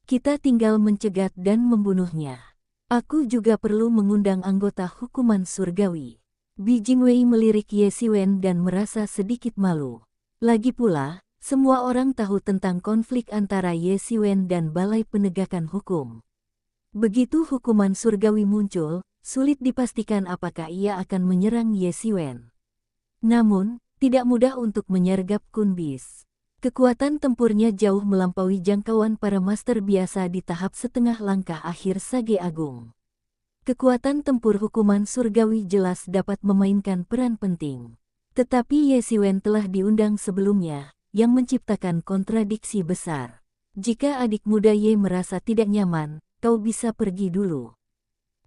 Kita tinggal mencegat dan membunuhnya. Aku juga perlu mengundang anggota hukuman surgawi. Bi Jingwei melirik Ye Xiwen dan merasa sedikit malu. Lagi pula, semua orang tahu tentang konflik antara Ye Xiwen dan Balai Penegakan Hukum. Begitu hukuman surgawi muncul, sulit dipastikan apakah ia akan menyerang Ye Xiwen. Namun, tidak mudah untuk menyergap Kun Bis. Kekuatan tempurnya jauh melampaui jangkauan para master biasa di tahap setengah langkah akhir Sage Agung. Kekuatan tempur hukuman surgawi jelas dapat memainkan peran penting. Tetapi Ye Xiwen telah diundang sebelumnya, yang menciptakan kontradiksi besar. "Jika adik muda Ye merasa tidak nyaman, kau bisa pergi dulu,"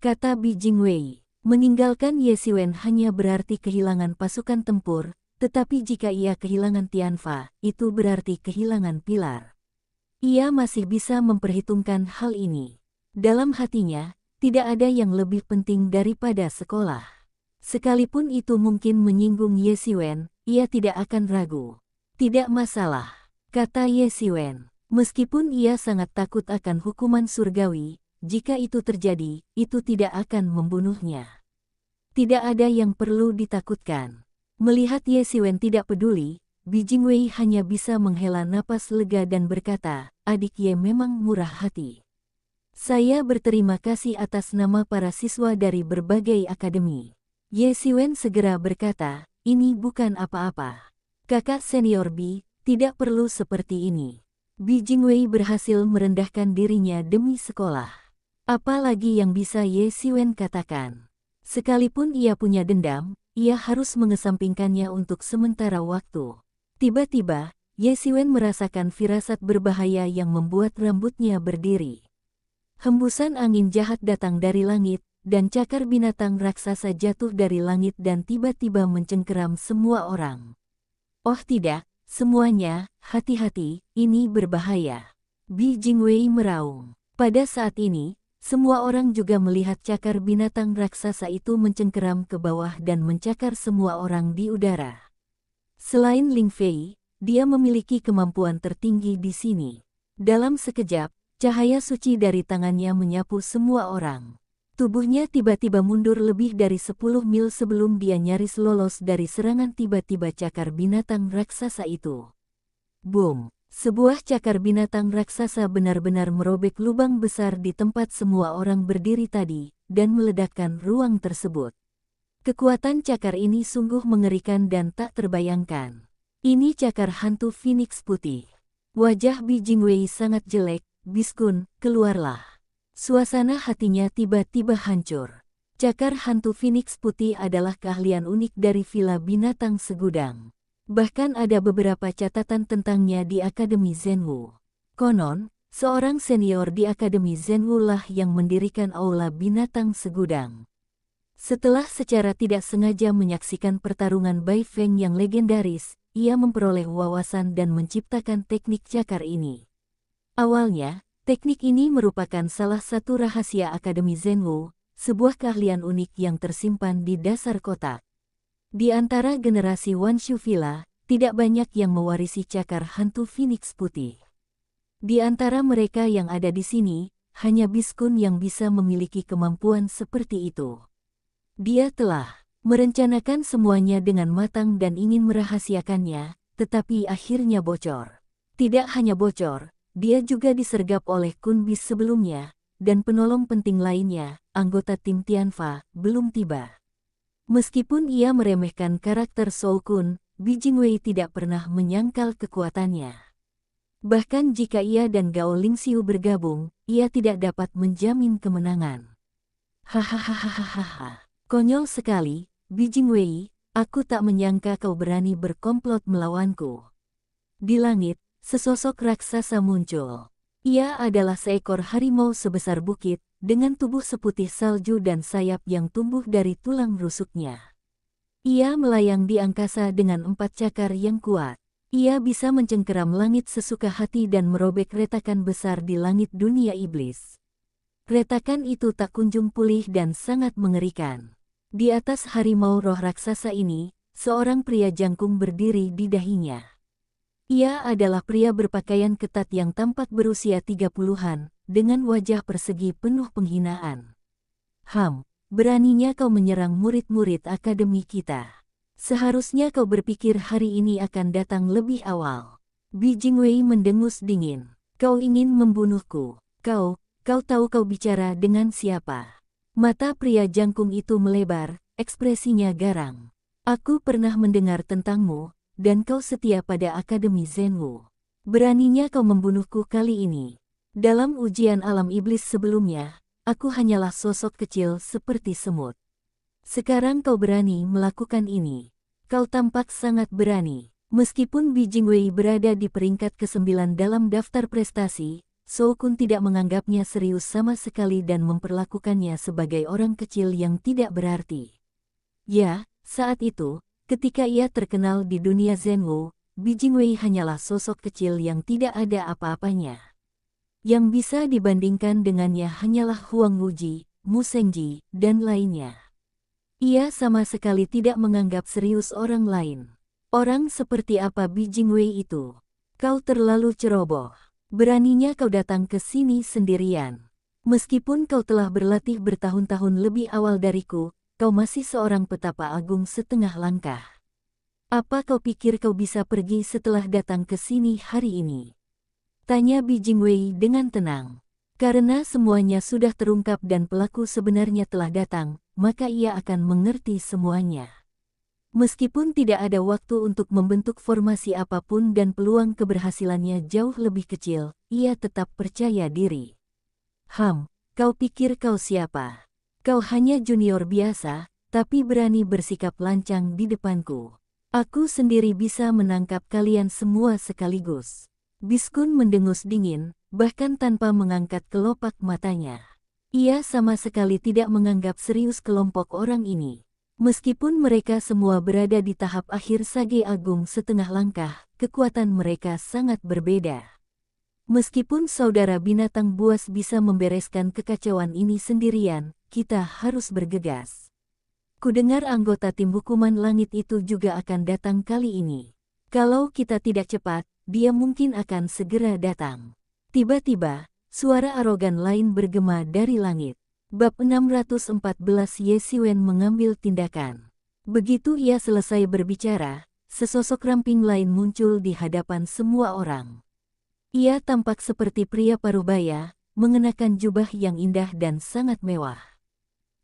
kata Bi Jingwei. Meninggalkan Ye Xiwen hanya berarti kehilangan pasukan tempur, tetapi jika ia kehilangan Tianfa, itu berarti kehilangan pilar. Ia masih bisa memperhitungkan hal ini. Dalam hatinya, tidak ada yang lebih penting daripada sekolah. Sekalipun itu mungkin menyinggung Ye Xiwen, ia tidak akan ragu. "Tidak masalah," kata Ye Xiwen. Meskipun ia sangat takut akan hukuman surgawi, jika itu terjadi, itu tidak akan membunuhnya. Tidak ada yang perlu ditakutkan. Melihat Ye Xiwen tidak peduli, Bi Jingwei hanya bisa menghela napas lega dan berkata, "Adik Ye memang murah hati. Saya berterima kasih atas nama para siswa dari berbagai akademi." Ye Xiwen segera berkata, "Ini bukan apa-apa. Kakak senior Bi, tidak perlu seperti ini." Bi Jingwei berhasil merendahkan dirinya demi sekolah. Apalagi yang bisa Ye Xiwen katakan? Sekalipun ia punya dendam, ia harus mengesampingkannya untuk sementara waktu. Tiba-tiba, Ye Xiwen merasakan firasat berbahaya yang membuat rambutnya berdiri. Hembusan angin jahat datang dari langit, dan cakar binatang raksasa jatuh dari langit dan tiba-tiba mencengkeram semua orang. "Oh tidak, semuanya, hati-hati, ini berbahaya." Bi Jingwei meraung. Pada saat ini, semua orang juga melihat cakar binatang raksasa itu mencengkeram ke bawah dan mencakar semua orang di udara. Selain Ling Fei, dia memiliki kemampuan tertinggi di sini. Dalam sekejap, cahaya suci dari tangannya menyapu semua orang. Tubuhnya tiba-tiba mundur lebih dari 10 mil sebelum dia nyaris lolos dari serangan tiba-tiba cakar binatang raksasa itu. Boom! Sebuah cakar binatang raksasa benar-benar merobek lubang besar di tempat semua orang berdiri tadi, dan meledakkan ruang tersebut. Kekuatan cakar ini sungguh mengerikan dan tak terbayangkan. Ini cakar hantu Phoenix putih. Wajah Bi Jingwei sangat jelek. Biskun, keluarlah. Suasana hatinya tiba-tiba hancur. Cakar hantu Phoenix putih adalah keahlian unik dari Villa Binatang Segudang. Bahkan ada beberapa catatan tentangnya di Akademi Zhenwu. Konon, seorang senior di Akademi Zhenwu lah yang mendirikan Aula Binatang Segudang. Setelah secara tidak sengaja menyaksikan pertarungan Bai Feng yang legendaris, ia memperoleh wawasan dan menciptakan teknik cakar ini. Awalnya, teknik ini merupakan salah satu rahasia Akademi Zhenwu, sebuah keahlian unik yang tersimpan di dasar kotak. Di antara generasi Wanshu Villa, tidak banyak yang mewarisi cakar hantu Phoenix putih. Di antara mereka yang ada di sini, hanya Biskun yang bisa memiliki kemampuan seperti itu. Dia telah merencanakan semuanya dengan matang dan ingin merahasiakannya, tetapi akhirnya bocor. Tidak hanya bocor, dia juga disergap oleh Kun Bis sebelumnya, dan penolong penting lainnya, anggota tim Tianfa, belum tiba. Meskipun ia meremehkan karakter Shou Kun, Bi Jingwei tidak pernah menyangkal kekuatannya. Bahkan jika ia dan Gao Lingxiu bergabung, ia tidak dapat menjamin kemenangan. Hahaha. Konyol sekali, Bi Jingwei, aku tak menyangka kau berani berkomplot melawanku. Di langit, sesosok raksasa muncul. Ia adalah seekor harimau sebesar bukit, dengan tubuh seputih salju dan sayap yang tumbuh dari tulang rusuknya. Ia melayang di angkasa dengan 4 cakar yang kuat. Ia bisa mencengkeram langit sesuka hati dan merobek retakan besar di langit dunia iblis. Retakan itu tak kunjung pulih dan sangat mengerikan. Di atas harimau roh raksasa ini, seorang pria jangkung berdiri di dahinya. Ia adalah pria berpakaian ketat yang tampak berusia 30-an, dengan wajah persegi penuh penghinaan. Beraninya kau menyerang murid-murid akademi kita. Seharusnya kau berpikir hari ini akan datang lebih awal. Bi Jingwei mendengus dingin. Kau ingin membunuhku. Kau tahu kau bicara dengan siapa? Mata pria jangkung itu melebar, ekspresinya garang. Aku pernah mendengar tentangmu, dan kau setia pada Akademi Zhenwu. Beraninya kau membunuhku kali ini. Dalam ujian alam iblis sebelumnya, aku hanyalah sosok kecil seperti semut. Sekarang kau berani melakukan ini. Kau tampak sangat berani. Meskipun Bi Jingwei berada di peringkat ke-9 dalam daftar prestasi, Shou Kun tidak menganggapnya serius sama sekali dan memperlakukannya sebagai orang kecil yang tidak berarti. Ya, saat itu, ketika ia terkenal di dunia Zhenwu, Bi Jingwei hanyalah sosok kecil yang tidak ada apa-apanya. Yang bisa dibandingkan dengannya hanyalah Huang Wuji, Mu Shengji, dan lainnya. Ia sama sekali tidak menganggap serius orang lain. Orang seperti apa Bi Jingwei itu? Kau terlalu ceroboh. Beraninya kau datang ke sini sendirian. Meskipun kau telah berlatih bertahun-tahun lebih awal dariku, kau masih seorang petapa agung setengah langkah. Apa kau pikir kau bisa pergi setelah datang ke sini hari ini? Tanya Bi Jingwei dengan tenang. Karena semuanya sudah terungkap dan pelaku sebenarnya telah datang, maka ia akan mengerti semuanya. Meskipun tidak ada waktu untuk membentuk formasi apapun dan peluang keberhasilannya jauh lebih kecil, ia tetap percaya diri. Kau pikir kau siapa? Kau hanya junior biasa, tapi berani bersikap lancang di depanku. Aku sendiri bisa menangkap kalian semua sekaligus. Biskun mendengus dingin, bahkan tanpa mengangkat kelopak matanya. Ia sama sekali tidak menganggap serius kelompok orang ini. Meskipun mereka semua berada di tahap akhir Sage Agung setengah langkah, kekuatan mereka sangat berbeda. Meskipun saudara binatang buas bisa membereskan kekacauan ini sendirian, kita harus bergegas. Kudengar anggota tim hukuman langit itu juga akan datang kali ini. Kalau kita tidak cepat, dia mungkin akan segera datang. Tiba-tiba, suara arogan lain bergema dari langit. Bab 614 Ye Xiwen mengambil tindakan. Begitu ia selesai berbicara, sesosok ramping lain muncul di hadapan semua orang. Ia tampak seperti pria parubaya, mengenakan jubah yang indah dan sangat mewah.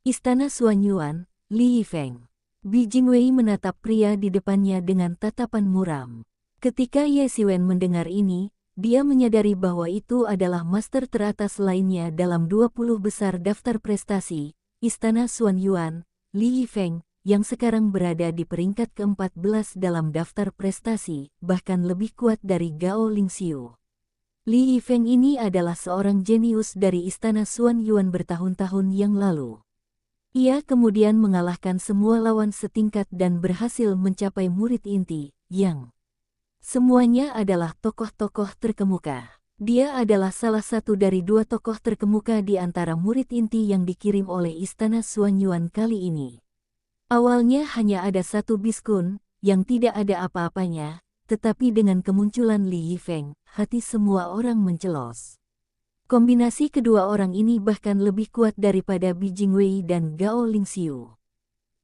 Istana Suanyuan, Li Yifeng. Bi Jingwei menatap pria di depannya dengan tatapan muram. Ketika Ye Xiwen mendengar ini, dia menyadari bahwa itu adalah master teratas lainnya dalam 20 besar daftar prestasi, Istana Suanyuan, Li Yifeng, yang sekarang berada di peringkat ke-14 dalam daftar prestasi, bahkan lebih kuat dari Gao Lingxiu. Li Yifeng ini adalah seorang jenius dari Istana Suanyuan bertahun-tahun yang lalu. Ia kemudian mengalahkan semua lawan setingkat dan berhasil mencapai murid inti, yang semuanya adalah tokoh-tokoh terkemuka. Dia adalah salah satu dari 2 tokoh terkemuka di antara murid inti yang dikirim oleh Istana Suanyuan kali ini. Awalnya hanya ada 1 biskun, yang tidak ada apa-apanya, tetapi dengan kemunculan Li Yifeng, hati semua orang mencelos. Kombinasi kedua orang ini bahkan lebih kuat daripada Bi Jingwei dan Gao Lingxiu.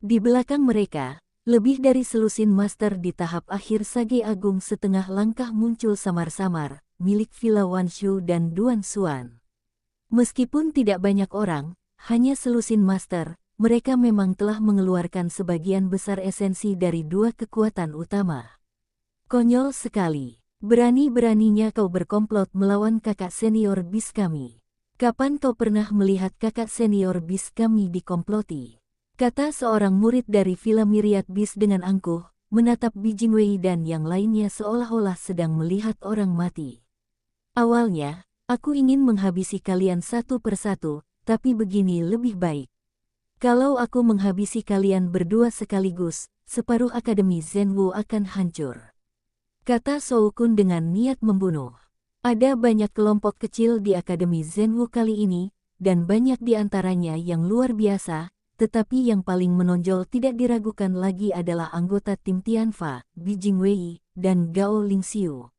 Di belakang mereka, lebih dari selusin master di tahap akhir Sage Agung setengah langkah muncul samar-samar, milik Villa Wanshu dan Duan Xuan. Meskipun tidak banyak orang, hanya selusin master, mereka memang telah mengeluarkan sebagian besar esensi dari 2 kekuatan utama. Konyol sekali. Berani-beraninya kau berkomplot melawan kakak senior bis kami. Kapan kau pernah melihat kakak senior bis kami dikomploti? Kata seorang murid dari Villa Myriad Bis dengan angkuh, menatap Bi Jingwei dan yang lainnya seolah-olah sedang melihat orang mati. Awalnya, aku ingin menghabisi kalian satu persatu, tapi begini lebih baik. Kalau aku menghabisi kalian berdua sekaligus, separuh Akademi Zhenwu akan hancur. Kata Shou Kun dengan niat membunuh. Ada banyak kelompok kecil di Akademi Zhenwu kali ini, dan banyak di antaranya yang luar biasa, tetapi yang paling menonjol tidak diragukan lagi adalah anggota tim Tianfa, Bi Jingwei, dan Gao Lingxiu.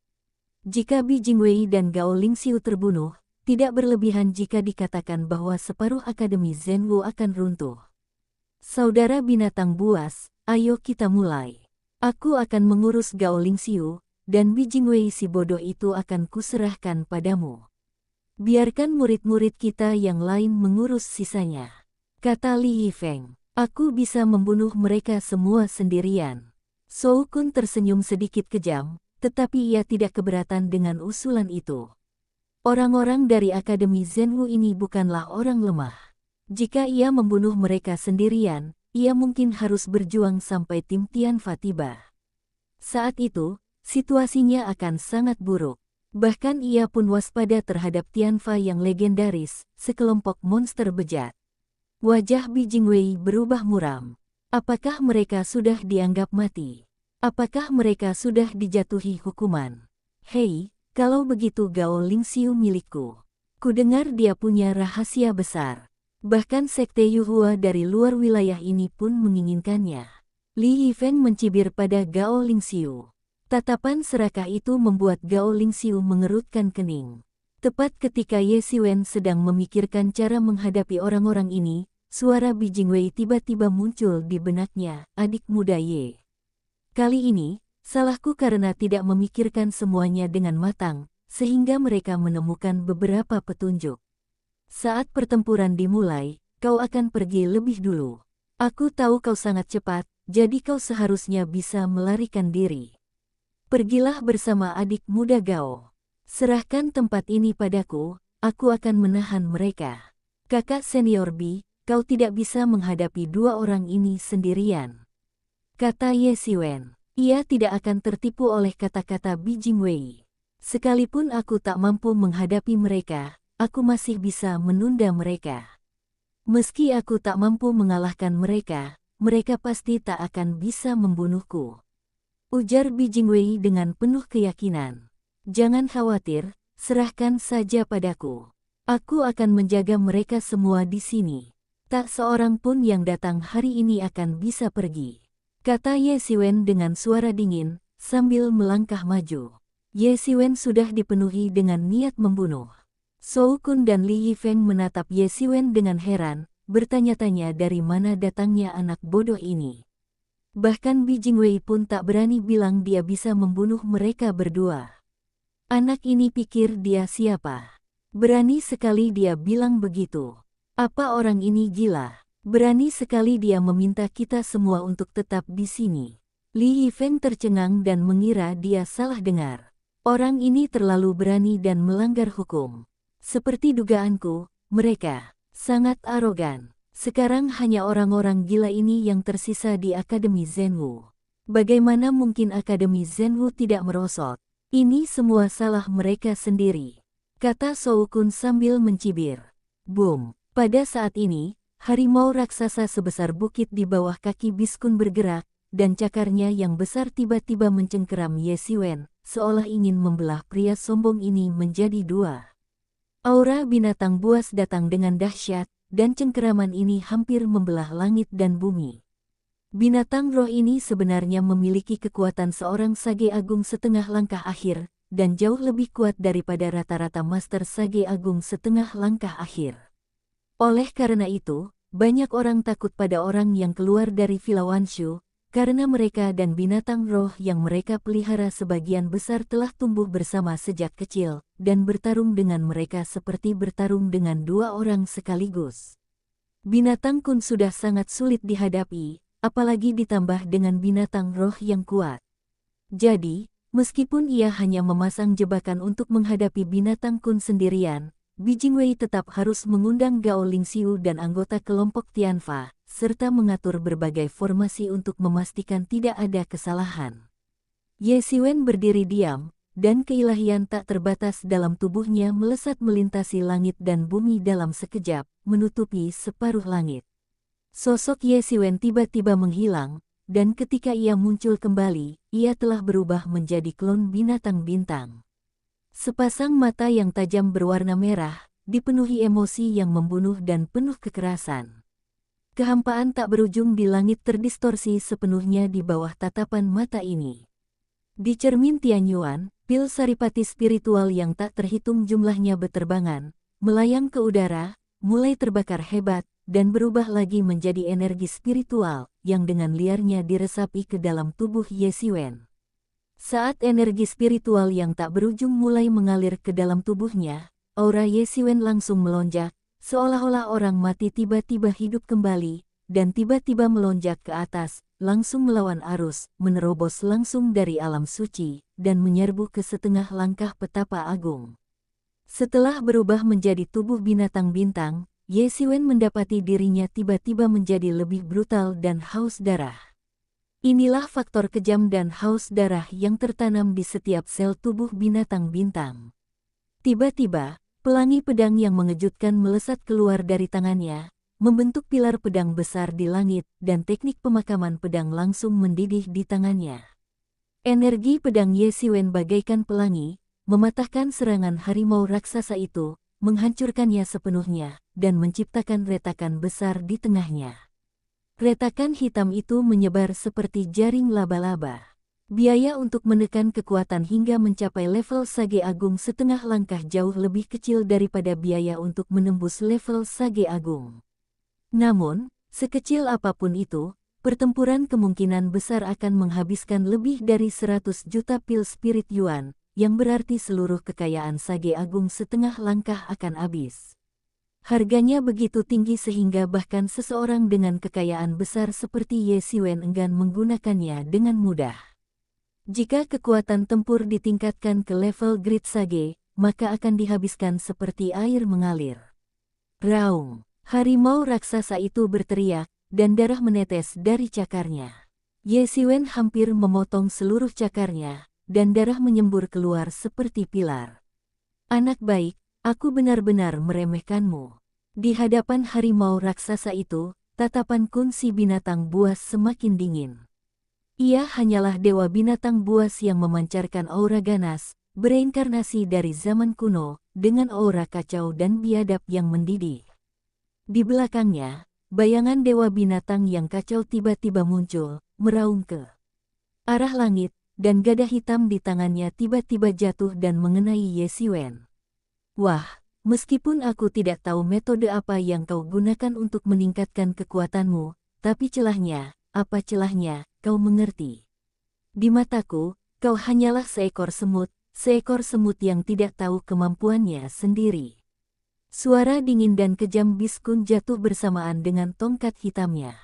Jika Bi Jingwei dan Gao Lingxiu terbunuh, tidak berlebihan jika dikatakan bahwa separuh Akademi Zhenwu akan runtuh. Saudara binatang buas, ayo kita mulai. Aku akan mengurus Gao Lingxiu, dan Bi Jingwei si bodoh itu akan kuserahkan padamu. Biarkan murid-murid kita yang lain mengurus sisanya. Kata Li Yifeng, aku bisa membunuh mereka semua sendirian. Shou Kun tersenyum sedikit kejam, tetapi ia tidak keberatan dengan usulan itu. Orang-orang dari Akademi Zhenwu ini bukanlah orang lemah. Jika ia membunuh mereka sendirian, ia mungkin harus berjuang sampai tim Tianfa tiba. Saat itu, situasinya akan sangat buruk. Bahkan ia pun waspada terhadap Tianfa yang legendaris, sekelompok monster bejat. Wajah Bi Jingwei berubah muram. Apakah mereka sudah dianggap mati? Apakah mereka sudah dijatuhi hukuman? Hei, kalau begitu Gao Lingxiu milikku. Kudengar dia punya rahasia besar. Bahkan Sekte Yuhua dari luar wilayah ini pun menginginkannya. Li Yifeng mencibir pada Gao Lingxiu. Tatapan serakah itu membuat Gao Lingxiu mengerutkan kening. Tepat ketika Ye Xiwen sedang memikirkan cara menghadapi orang-orang ini, suara Bi Jingwei tiba-tiba muncul di benaknya, adik muda Ye. Kali ini, salahku karena tidak memikirkan semuanya dengan matang, sehingga mereka menemukan beberapa petunjuk. Saat pertempuran dimulai, kau akan pergi lebih dulu. Aku tahu kau sangat cepat, jadi kau seharusnya bisa melarikan diri. Pergilah bersama adik muda Gao. Serahkan tempat ini padaku, aku akan menahan mereka. Kakak senior Bi, kau tidak bisa menghadapi 2 orang ini sendirian. Kata Ye Xiwen. Ia tidak akan tertipu oleh kata-kata Bi Jingwei. Sekalipun aku tak mampu menghadapi mereka, aku masih bisa menunda mereka. Meski aku tak mampu mengalahkan mereka, mereka pasti tak akan bisa membunuhku. Ujar Bi Jingwei dengan penuh keyakinan. Jangan khawatir, serahkan saja padaku. Aku akan menjaga mereka semua di sini. Tak seorang pun yang datang hari ini akan bisa pergi. Kata Ye Xiwen dengan suara dingin, sambil melangkah maju. Ye Siwen sudah dipenuhi dengan niat membunuh. Shou Kun dan Li Yifeng menatap Ye Siwen dengan heran, bertanya-tanya dari mana datangnya anak bodoh ini. Bahkan Bi Jingwei pun tak berani bilang dia bisa membunuh mereka berdua. Anak ini pikir dia siapa? Berani sekali dia bilang begitu. Apa orang ini gila? Berani sekali dia meminta kita semua untuk tetap di sini. Li Yifeng tercengang dan mengira dia salah dengar. Orang ini terlalu berani dan melanggar hukum. Seperti dugaanku, mereka sangat arogan. Sekarang hanya orang-orang gila ini yang tersisa di Akademi Zhenwu. Bagaimana mungkin Akademi Zhenwu tidak merosot? Ini semua salah mereka sendiri, kata Shou Kun sambil mencibir. Boom! Pada saat ini, harimau raksasa sebesar bukit di bawah kaki Biskun bergerak, dan cakarnya yang besar tiba-tiba mencengkeram Ye Siwen, seolah ingin membelah pria sombong ini menjadi dua. Aura binatang buas datang dengan dahsyat, dan cengkeraman ini hampir membelah langit dan bumi. Binatang roh ini sebenarnya memiliki kekuatan seorang sage agung setengah langkah akhir, dan jauh lebih kuat daripada rata-rata master sage agung setengah langkah akhir. Oleh karena itu, banyak orang takut pada orang yang keluar dari Villa Wanshu, karena mereka dan binatang roh yang mereka pelihara sebagian besar telah tumbuh bersama sejak kecil, dan bertarung dengan mereka seperti bertarung dengan dua orang sekaligus. Binatang Kun sudah sangat sulit dihadapi, apalagi ditambah dengan binatang roh yang kuat. Jadi, meskipun ia hanya memasang jebakan untuk menghadapi binatang Kun sendirian, Bi Jingwei tetap harus mengundang Gao Lingxiu dan anggota kelompok Tianfa, serta mengatur berbagai formasi untuk memastikan tidak ada kesalahan. Ye Siwen berdiri diam, dan keilahian tak terbatas dalam tubuhnya melesat melintasi langit dan bumi dalam sekejap, menutupi separuh langit. Sosok Ye Siwen tiba-tiba menghilang, dan ketika ia muncul kembali, ia telah berubah menjadi klon binatang bintang. Sepasang mata yang tajam berwarna merah, dipenuhi emosi yang membunuh dan penuh kekerasan. Kehampaan tak berujung di langit terdistorsi sepenuhnya di bawah tatapan mata ini. Di cermin Tianyuan, pil saripati spiritual yang tak terhitung jumlahnya beterbangan, melayang ke udara, mulai terbakar hebat, dan berubah lagi menjadi energi spiritual, yang dengan liarnya diresapi ke dalam tubuh Ye Siwen. Saat energi spiritual yang tak berujung mulai mengalir ke dalam tubuhnya, aura Ye Siwen langsung melonjak, seolah-olah orang mati tiba-tiba hidup kembali, dan tiba-tiba melonjak ke atas, langsung melawan arus, menerobos langsung dari alam suci, dan menyerbu ke setengah langkah petapa agung. Setelah berubah menjadi tubuh binatang bintang, Ye Siwen mendapati dirinya tiba-tiba menjadi lebih brutal dan haus darah. Inilah faktor kejam dan haus darah yang tertanam di setiap sel tubuh binatang bintang. Tiba-tiba, pelangi pedang yang mengejutkan melesat keluar dari tangannya, membentuk pilar pedang besar di langit, dan teknik pemakaman pedang langsung mendidih di tangannya. Energi pedang Ye Siwen bagaikan pelangi, mematahkan serangan harimau raksasa itu, menghancurkannya sepenuhnya, dan menciptakan retakan besar di tengahnya. Retakan hitam itu menyebar seperti jaring laba-laba. Biaya untuk menekan kekuatan hingga mencapai level sage agung setengah langkah jauh lebih kecil daripada biaya untuk menembus level sage agung. Namun, sekecil apapun itu, pertempuran kemungkinan besar akan menghabiskan lebih dari 100 juta pil spirit yuan, yang berarti seluruh kekayaan sage agung setengah langkah akan habis. Harganya begitu tinggi sehingga bahkan seseorang dengan kekayaan besar seperti Ye Siwen enggan menggunakannya dengan mudah. Jika kekuatan tempur ditingkatkan ke level Great Sage, maka akan dihabiskan seperti air mengalir. Raung! Harimau raksasa itu berteriak, dan darah menetes dari cakarnya. Ye Siwen hampir memotong seluruh cakarnya, dan darah menyembur keluar seperti pilar. Anak baik, aku benar-benar meremehkanmu. Di hadapan harimau raksasa itu, tatapan Kun si binatang buas semakin dingin. Ia hanyalah dewa binatang buas yang memancarkan aura ganas, bereinkarnasi dari zaman kuno, dengan aura kacau dan biadab yang mendidih. Di belakangnya, bayangan dewa binatang yang kacau tiba-tiba muncul, meraung ke arah langit, dan gada hitam di tangannya tiba-tiba jatuh dan mengenai Ye Xiwen. Wah, meskipun aku tidak tahu metode apa yang kau gunakan untuk meningkatkan kekuatanmu, tapi celahnya, apa celahnya, kau mengerti. Di mataku, kau hanyalah seekor semut yang tidak tahu kemampuannya sendiri. Suara dingin dan kejam Biskun jatuh bersamaan dengan tongkat hitamnya.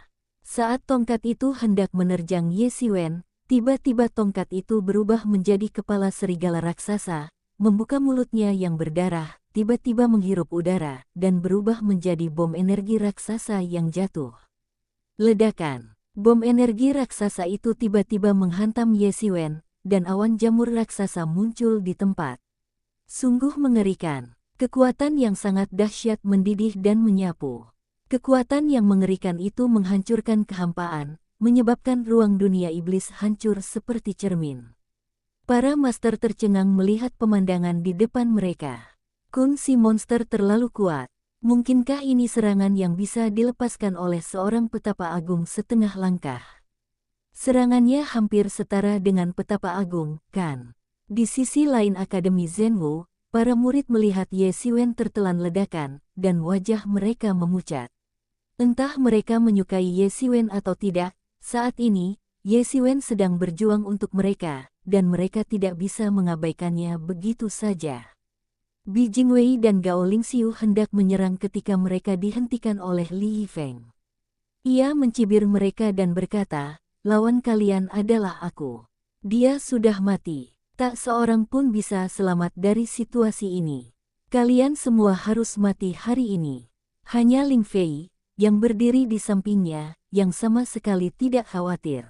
Saat tongkat itu hendak menerjang Ye Xiwen, tiba-tiba tongkat itu berubah menjadi kepala serigala raksasa, membuka mulutnya yang berdarah, tiba-tiba menghirup udara, dan berubah menjadi bom energi raksasa yang jatuh. Ledakan. Bom energi raksasa itu tiba-tiba menghantam Ye Xiwen, dan awan jamur raksasa muncul di tempat. Sungguh mengerikan. Kekuatan yang sangat dahsyat mendidih dan menyapu. Kekuatan yang mengerikan itu menghancurkan kehampaan, menyebabkan ruang dunia iblis hancur seperti cermin. Para master tercengang melihat pemandangan di depan mereka. Kun si monster terlalu kuat. Mungkinkah ini serangan yang bisa dilepaskan oleh seorang petapa agung setengah langkah? Serangannya hampir setara dengan petapa agung, kan? Di sisi lain Akademi Zhenwu, para murid melihat Ye Xiwen tertelan ledakan, dan wajah mereka memucat. Entah mereka menyukai Ye Xiwen atau tidak, saat ini, Ye Xiwen sedang berjuang untuk mereka, dan mereka tidak bisa mengabaikannya begitu saja. Bi Jingwei dan Gao Lingxiu hendak menyerang ketika mereka dihentikan oleh Li Yifeng. Ia mencibir mereka dan berkata, "Lawan kalian adalah aku. Dia sudah mati. Tak seorang pun bisa selamat dari situasi ini. Kalian semua harus mati hari ini." Hanya Ling Fei, yang berdiri di sampingnya, yang sama sekali tidak khawatir.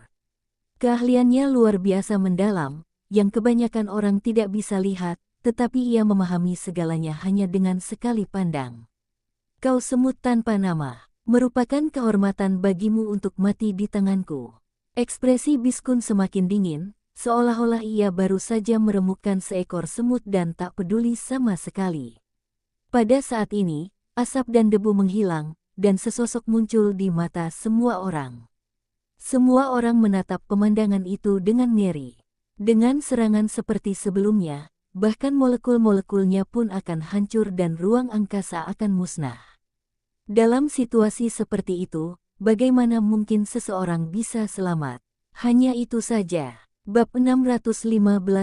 Keahliannya luar biasa mendalam, yang kebanyakan orang tidak bisa lihat, tetapi ia memahami segalanya hanya dengan sekali pandang. "Kau semut tanpa nama, merupakan kehormatan bagimu untuk mati di tanganku." Ekspresi Biskun semakin dingin, seolah-olah ia baru saja meremukkan seekor semut dan tak peduli sama sekali. Pada saat ini, asap dan debu menghilang, dan sesosok muncul di mata semua orang. Semua orang menatap pemandangan itu dengan ngeri. Dengan serangan seperti sebelumnya, bahkan molekul-molekulnya pun akan hancur dan ruang angkasa akan musnah. Dalam situasi seperti itu, bagaimana mungkin seseorang bisa selamat? Hanya itu saja. Bab 615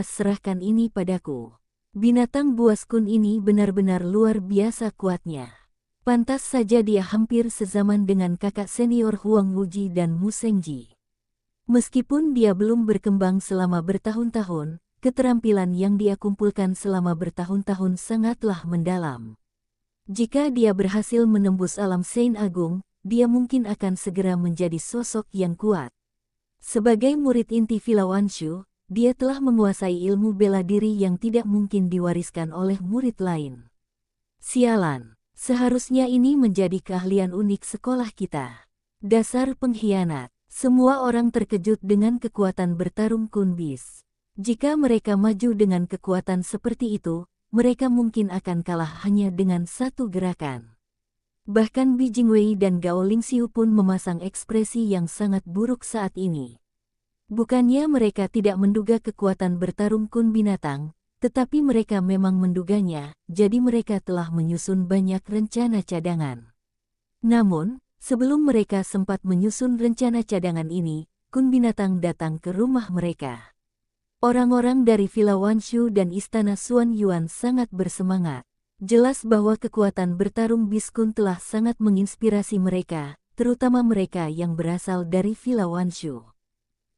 serahkan ini padaku. Binatang buas kun ini benar-benar luar biasa kuatnya. Pantas saja dia hampir sezaman dengan kakak senior Huang Wuji dan Mu Shengji. Meskipun dia belum berkembang selama bertahun-tahun, keterampilan yang dia kumpulkan selama bertahun-tahun sangatlah mendalam. Jika dia berhasil menembus alam Sein Agung, dia mungkin akan segera menjadi sosok yang kuat. Sebagai murid inti Villa Wanshu, dia telah menguasai ilmu bela diri yang tidak mungkin diwariskan oleh murid lain. Sialan, seharusnya ini menjadi keahlian unik sekolah kita. Dasar pengkhianat, semua orang terkejut dengan kekuatan bertarung Kun Bis. Jika mereka maju dengan kekuatan seperti itu, mereka mungkin akan kalah hanya dengan satu gerakan. Bahkan Bi Jingwei dan Gao Lingxiu pun memasang ekspresi yang sangat buruk saat ini. Bukannya mereka tidak menduga kekuatan bertarung Kun binatang, tetapi mereka memang menduganya, jadi mereka telah menyusun banyak rencana cadangan. Namun, sebelum mereka sempat menyusun rencana cadangan ini, Kun binatang datang ke rumah mereka. Orang-orang dari Villa Wanshu dan Istana Xuan Yuan sangat bersemangat. Jelas bahwa kekuatan bertarung Biskun telah sangat menginspirasi mereka, terutama mereka yang berasal dari Villa Wanshu.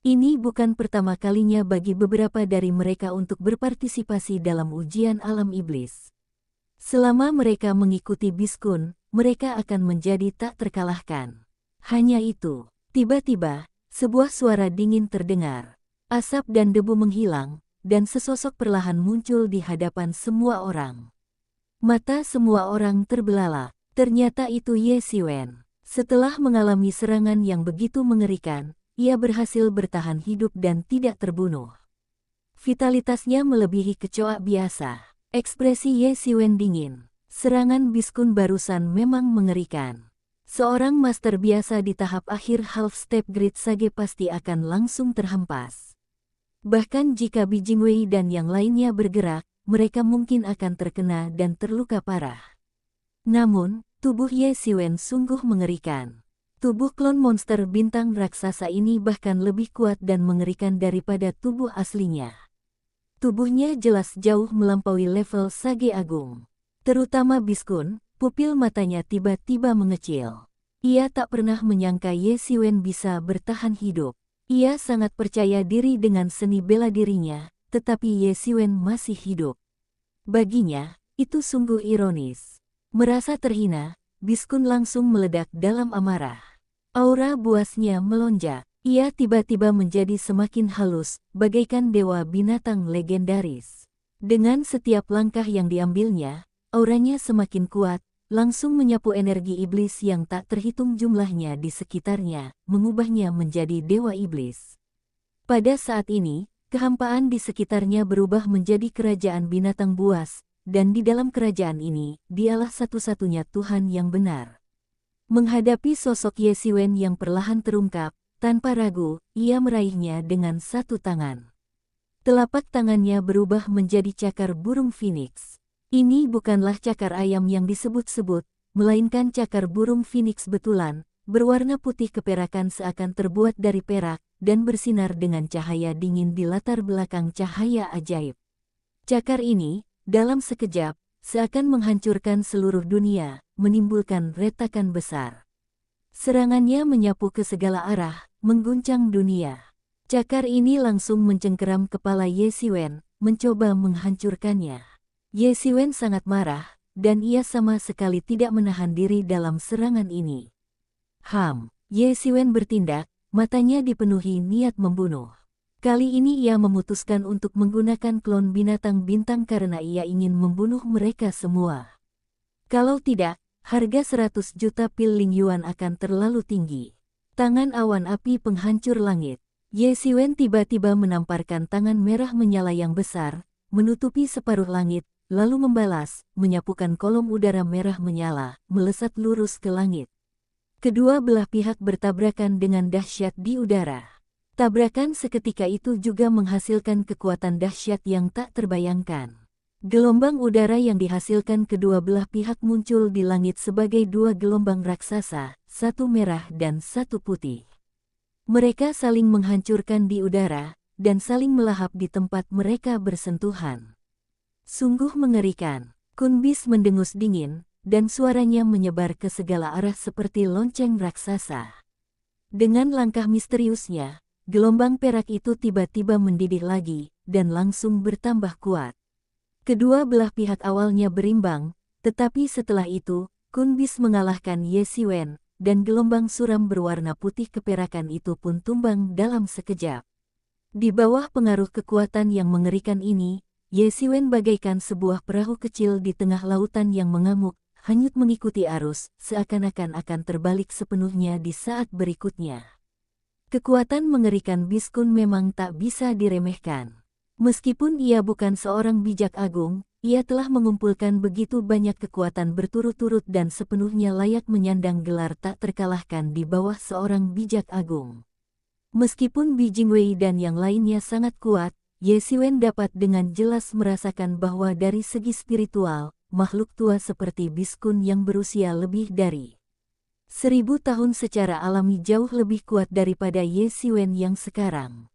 Ini bukan pertama kalinya bagi beberapa dari mereka untuk berpartisipasi dalam ujian alam iblis. Selama mereka mengikuti Biskun, mereka akan menjadi tak terkalahkan. Hanya itu, tiba-tiba, sebuah suara dingin terdengar. Asap dan debu menghilang, dan sesosok perlahan muncul di hadapan semua orang. Mata semua orang terbelalak, ternyata itu Ye Xiwen. Setelah mengalami serangan yang begitu mengerikan, ia berhasil bertahan hidup dan tidak terbunuh. Vitalitasnya melebihi kecoa biasa. Ekspresi Ye Xiwen dingin. Serangan Biskun barusan memang mengerikan. Seorang master biasa di tahap akhir half step grid Sage pasti akan langsung terhempas. Bahkan jika Bijingwei dan yang lainnya bergerak, mereka mungkin akan terkena dan terluka parah. Namun, tubuh Ye Xiwen sungguh mengerikan. Tubuh klon monster bintang raksasa ini bahkan lebih kuat dan mengerikan daripada tubuh aslinya. Tubuhnya jelas jauh melampaui level Sage Agung. Terutama Biskun, pupil matanya tiba-tiba mengecil. Ia tak pernah menyangka Ye Xiwen bisa bertahan hidup. Ia sangat percaya diri dengan seni bela dirinya, tetapi Ye Xiwen masih hidup. Baginya, itu sungguh ironis. Merasa terhina, Biskun langsung meledak dalam amarah. Aura buasnya melonjak. Ia tiba-tiba menjadi semakin halus, bagaikan dewa binatang legendaris. Dengan setiap langkah yang diambilnya, auranya semakin kuat, langsung menyapu energi iblis yang tak terhitung jumlahnya di sekitarnya, mengubahnya menjadi dewa iblis. Pada saat ini, kehampaan di sekitarnya berubah menjadi kerajaan binatang buas, dan di dalam kerajaan ini, dialah satu-satunya Tuhan yang benar. Menghadapi sosok Ye Xiwen yang perlahan terungkap, tanpa ragu, ia meraihnya dengan satu tangan. Telapak tangannya berubah menjadi cakar burung phoenix. Ini bukanlah cakar ayam yang disebut-sebut, melainkan cakar burung phoenix betulan, berwarna putih keperakan seakan terbuat dari perak, dan bersinar dengan cahaya dingin di latar belakang cahaya ajaib. Cakar ini, dalam sekejap, seakan menghancurkan seluruh dunia, menimbulkan retakan besar. Serangannya menyapu ke segala arah, mengguncang dunia. Cakar ini langsung mencengkeram kepala Ye Xiwen, mencoba menghancurkannya. Ye Xiwen sangat marah, dan ia sama sekali tidak menahan diri dalam serangan ini. Ye Xiwen bertindak, matanya dipenuhi niat membunuh. Kali ini ia memutuskan untuk menggunakan klon binatang bintang karena ia ingin membunuh mereka semua. Kalau tidak, harga 100 juta pil Ling Yuan akan terlalu tinggi. Tangan awan api penghancur langit. Ye Xiwen tiba-tiba menamparkan tangan merah menyala yang besar, menutupi separuh langit, lalu membalas, menyapukan kolom udara merah menyala, melesat lurus ke langit. Kedua belah pihak bertabrakan dengan dahsyat di udara. Tabrakan seketika itu juga menghasilkan kekuatan dahsyat yang tak terbayangkan. Gelombang udara yang dihasilkan kedua belah pihak muncul di langit sebagai dua gelombang raksasa, satu merah dan satu putih. Mereka saling menghancurkan di udara, dan saling melahap di tempat mereka bersentuhan. Sungguh mengerikan. Kun Bis mendengus dingin, dan suaranya menyebar ke segala arah seperti lonceng raksasa. Dengan langkah misteriusnya, gelombang perak itu tiba-tiba mendidih lagi, dan langsung bertambah kuat. Kedua belah pihak awalnya berimbang, tetapi setelah itu, Kun Bis mengalahkan Ye Xiwen, dan gelombang suram berwarna putih keperakan itu pun tumbang dalam sekejap. Di bawah pengaruh kekuatan yang mengerikan ini, Ye Xiwen bagaikan sebuah perahu kecil di tengah lautan yang mengamuk, hanyut mengikuti arus, seakan-akan akan terbalik sepenuhnya di saat berikutnya. Kekuatan mengerikan Biskun memang tak bisa diremehkan. Meskipun ia bukan seorang bijak agung, ia telah mengumpulkan begitu banyak kekuatan berturut-turut dan sepenuhnya layak menyandang gelar tak terkalahkan di bawah seorang bijak agung. Meskipun Bijingwei dan yang lainnya sangat kuat, Ye Xiwen dapat dengan jelas merasakan bahwa dari segi spiritual, makhluk tua seperti Biskun yang berusia lebih dari 1000 tahun secara alami jauh lebih kuat daripada Ye Xiwen yang sekarang.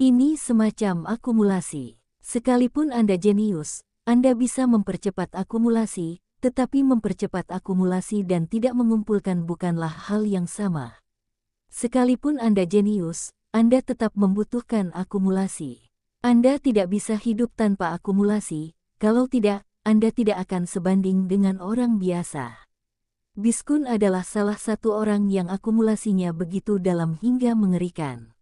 Ini semacam akumulasi. Sekalipun Anda jenius, Anda bisa mempercepat akumulasi, tetapi mempercepat akumulasi dan tidak mengumpulkan bukanlah hal yang sama. Sekalipun Anda jenius, Anda tetap membutuhkan akumulasi. Anda tidak bisa hidup tanpa akumulasi, kalau tidak, Anda tidak akan sebanding dengan orang biasa. Biskun adalah salah satu orang yang akumulasinya begitu dalam hingga mengerikan.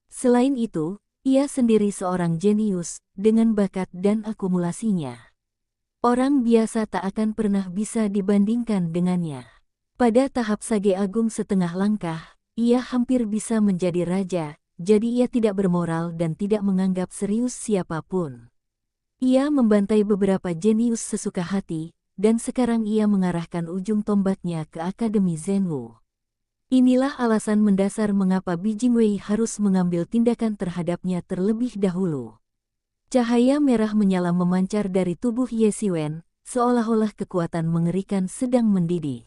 Selain itu, ia sendiri seorang jenius, dengan bakat dan akumulasinya. Orang biasa tak akan pernah bisa dibandingkan dengannya. Pada tahap Sage Agung setengah langkah, ia hampir bisa menjadi raja, jadi ia tidak bermoral dan tidak menganggap serius siapapun. Ia membantai beberapa jenius sesuka hati, dan sekarang ia mengarahkan ujung tombaknya ke Akademi Zhenwu. Inilah alasan mendasar mengapa Bijingwei harus mengambil tindakan terhadapnya terlebih dahulu. Cahaya merah menyala memancar dari tubuh Ye Xiwen, seolah-olah kekuatan mengerikan sedang mendidih.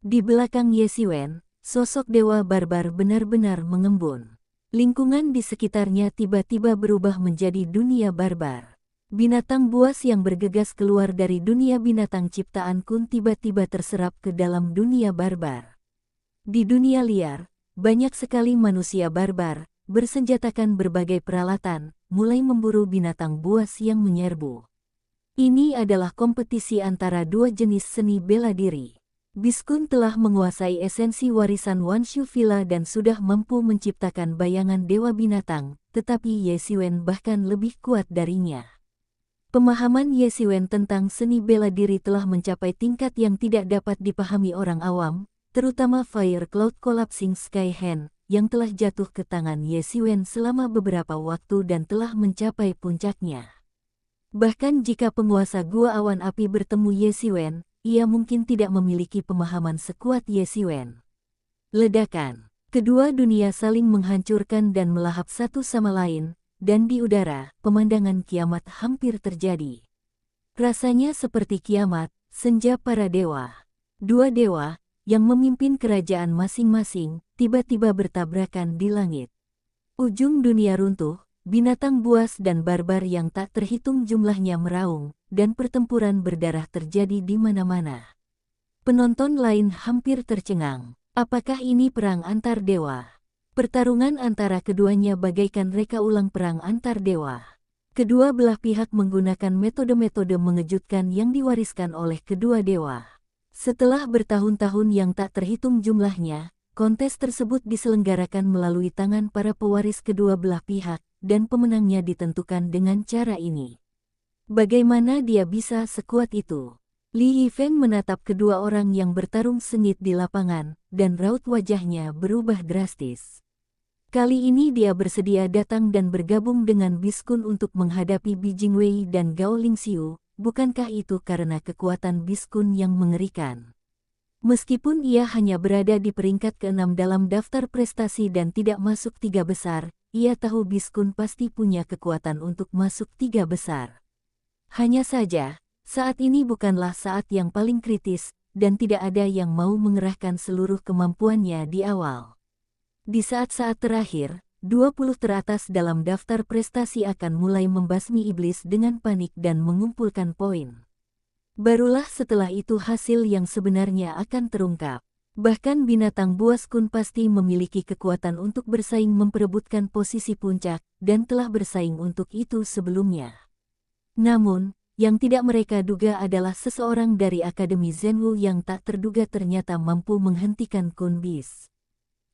Di belakang Ye Xiwen, sosok dewa barbar benar-benar mengembun. Lingkungan di sekitarnya tiba-tiba berubah menjadi dunia barbar. Binatang buas yang bergegas keluar dari dunia binatang ciptaan Kun tiba-tiba terserap ke dalam dunia barbar. Di dunia liar, banyak sekali manusia barbar, bersenjatakan berbagai peralatan, mulai memburu binatang buas yang menyerbu. Ini adalah kompetisi antara dua jenis seni bela diri. Biskun telah menguasai esensi warisan Wanshu Villa dan sudah mampu menciptakan bayangan dewa binatang, tetapi Ye Xiwen bahkan lebih kuat darinya. Pemahaman Ye Xiwen tentang seni bela diri telah mencapai tingkat yang tidak dapat dipahami orang awam, terutama Fire Cloud Collapsing Sky Hand, yang telah jatuh ke tangan Ye Xiwen selama beberapa waktu dan telah mencapai puncaknya. Bahkan jika penguasa Gua Awan Api bertemu Ye Xiwen, ia mungkin tidak memiliki pemahaman sekuat Ye Xiwen. Ledakan. Kedua dunia saling menghancurkan dan melahap satu sama lain, dan di udara, pemandangan kiamat hampir terjadi. Rasanya seperti kiamat, senja para dewa. Dua dewa, yang memimpin kerajaan masing-masing, tiba-tiba bertabrakan di langit. Ujung dunia runtuh, binatang buas dan barbar yang tak terhitung jumlahnya meraung, dan pertempuran berdarah terjadi di mana-mana. Penonton lain hampir tercengang. Apakah ini perang antar dewa? Pertarungan antara keduanya bagaikan reka ulang perang antar dewa. Kedua belah pihak menggunakan metode-metode mengejutkan yang diwariskan oleh kedua dewa. Setelah bertahun-tahun yang tak terhitung jumlahnya, kontes tersebut diselenggarakan melalui tangan para pewaris kedua belah pihak, dan pemenangnya ditentukan dengan cara ini. Bagaimana dia bisa sekuat itu? Li Yifeng menatap kedua orang yang bertarung sengit di lapangan, dan raut wajahnya berubah drastis. Kali ini dia bersedia datang dan bergabung dengan Biskun untuk menghadapi Bijingwei dan Gao Lingxiu. Bukankah itu karena kekuatan Biskun yang mengerikan? Meskipun ia hanya berada di peringkat ke-6 dalam daftar prestasi dan tidak masuk 3 besar, ia tahu Biskun pasti punya kekuatan untuk masuk 3 besar. Hanya saja, saat ini bukanlah saat yang paling kritis, dan tidak ada yang mau mengerahkan seluruh kemampuannya di awal. Di saat-saat terakhir, 20 teratas dalam daftar prestasi akan mulai membasmi iblis dengan panik dan mengumpulkan poin. Barulah setelah itu hasil yang sebenarnya akan terungkap. Bahkan binatang buas Kun pasti memiliki kekuatan untuk bersaing memperebutkan posisi puncak, dan telah bersaing untuk itu sebelumnya. Namun, yang tidak mereka duga adalah seseorang dari Akademi Zhenwu yang tak terduga ternyata mampu menghentikan Kun Bis.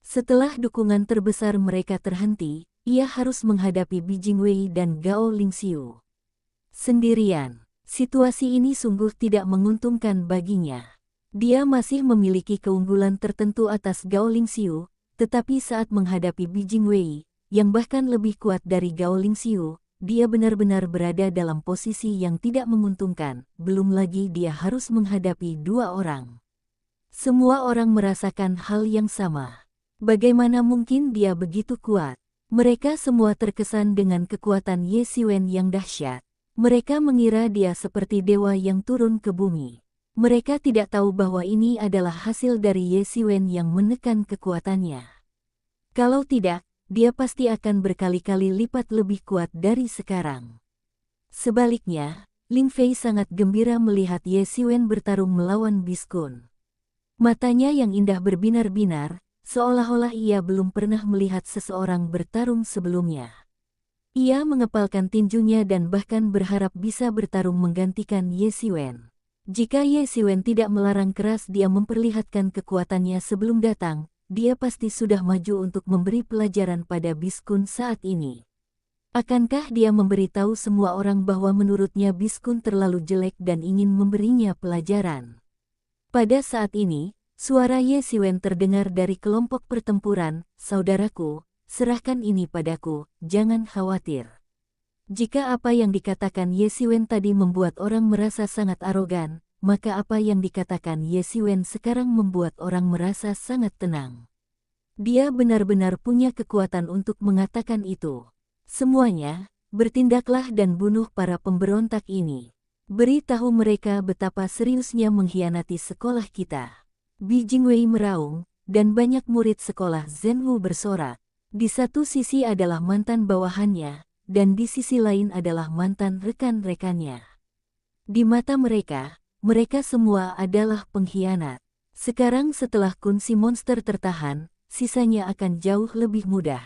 Setelah dukungan terbesar mereka terhenti, ia harus menghadapi Bijingwei dan Gao Lingxiu. Sendirian, situasi ini sungguh tidak menguntungkan baginya. Dia masih memiliki keunggulan tertentu atas Gao Lingxiu, tetapi saat menghadapi Bijingwei, yang bahkan lebih kuat dari Gao Lingxiu, dia benar-benar berada dalam posisi yang tidak menguntungkan, belum lagi dia harus menghadapi dua orang. Semua orang merasakan hal yang sama. Bagaimana mungkin dia begitu kuat? Mereka semua terkesan dengan kekuatan Ye Xiwen yang dahsyat. Mereka mengira dia seperti dewa yang turun ke bumi. Mereka tidak tahu bahwa ini adalah hasil dari Ye Xiwen yang menekan kekuatannya. Kalau tidak, dia pasti akan berkali-kali lipat lebih kuat dari sekarang. Sebaliknya, Ling Fei sangat gembira melihat Ye Xiwen bertarung melawan Biskun. Matanya yang indah berbinar-binar, seolah-olah ia belum pernah melihat seseorang bertarung sebelumnya. Ia mengepalkan tinjunya dan bahkan berharap bisa bertarung menggantikan Ye Xiwen. Jika Ye Xiwen tidak melarang keras dia memperlihatkan kekuatannya sebelum datang, dia pasti sudah maju untuk memberi pelajaran pada Biskun saat ini. Akankah dia memberitahu semua orang bahwa menurutnya Biskun terlalu jelek dan ingin memberinya pelajaran? Pada saat ini, suara Ye Xiwen terdengar dari kelompok pertempuran, "Saudaraku, serahkan ini padaku, jangan khawatir." Jika apa yang dikatakan Ye Xiwen tadi membuat orang merasa sangat arogan, maka apa yang dikatakan Ye Xiwen sekarang membuat orang merasa sangat tenang. Dia benar-benar punya kekuatan untuk mengatakan itu. Semuanya, bertindaklah dan bunuh para pemberontak ini. Beritahu mereka betapa seriusnya mengkhianati sekolah kita. Bi Jingwei meraung, dan banyak murid sekolah Zhenwu bersorak. Di satu sisi adalah mantan bawahannya, dan di sisi lain adalah mantan rekan-rekannya. Di mata mereka, mereka semua adalah pengkhianat. Sekarang setelah kunci monster tertahan, sisanya akan jauh lebih mudah.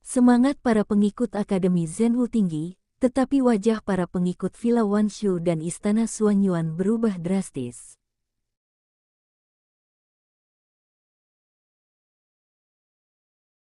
Semangat para pengikut Akademi Zhenwu tinggi, tetapi wajah para pengikut Villa Wanshu dan Istana Suanyuan berubah drastis.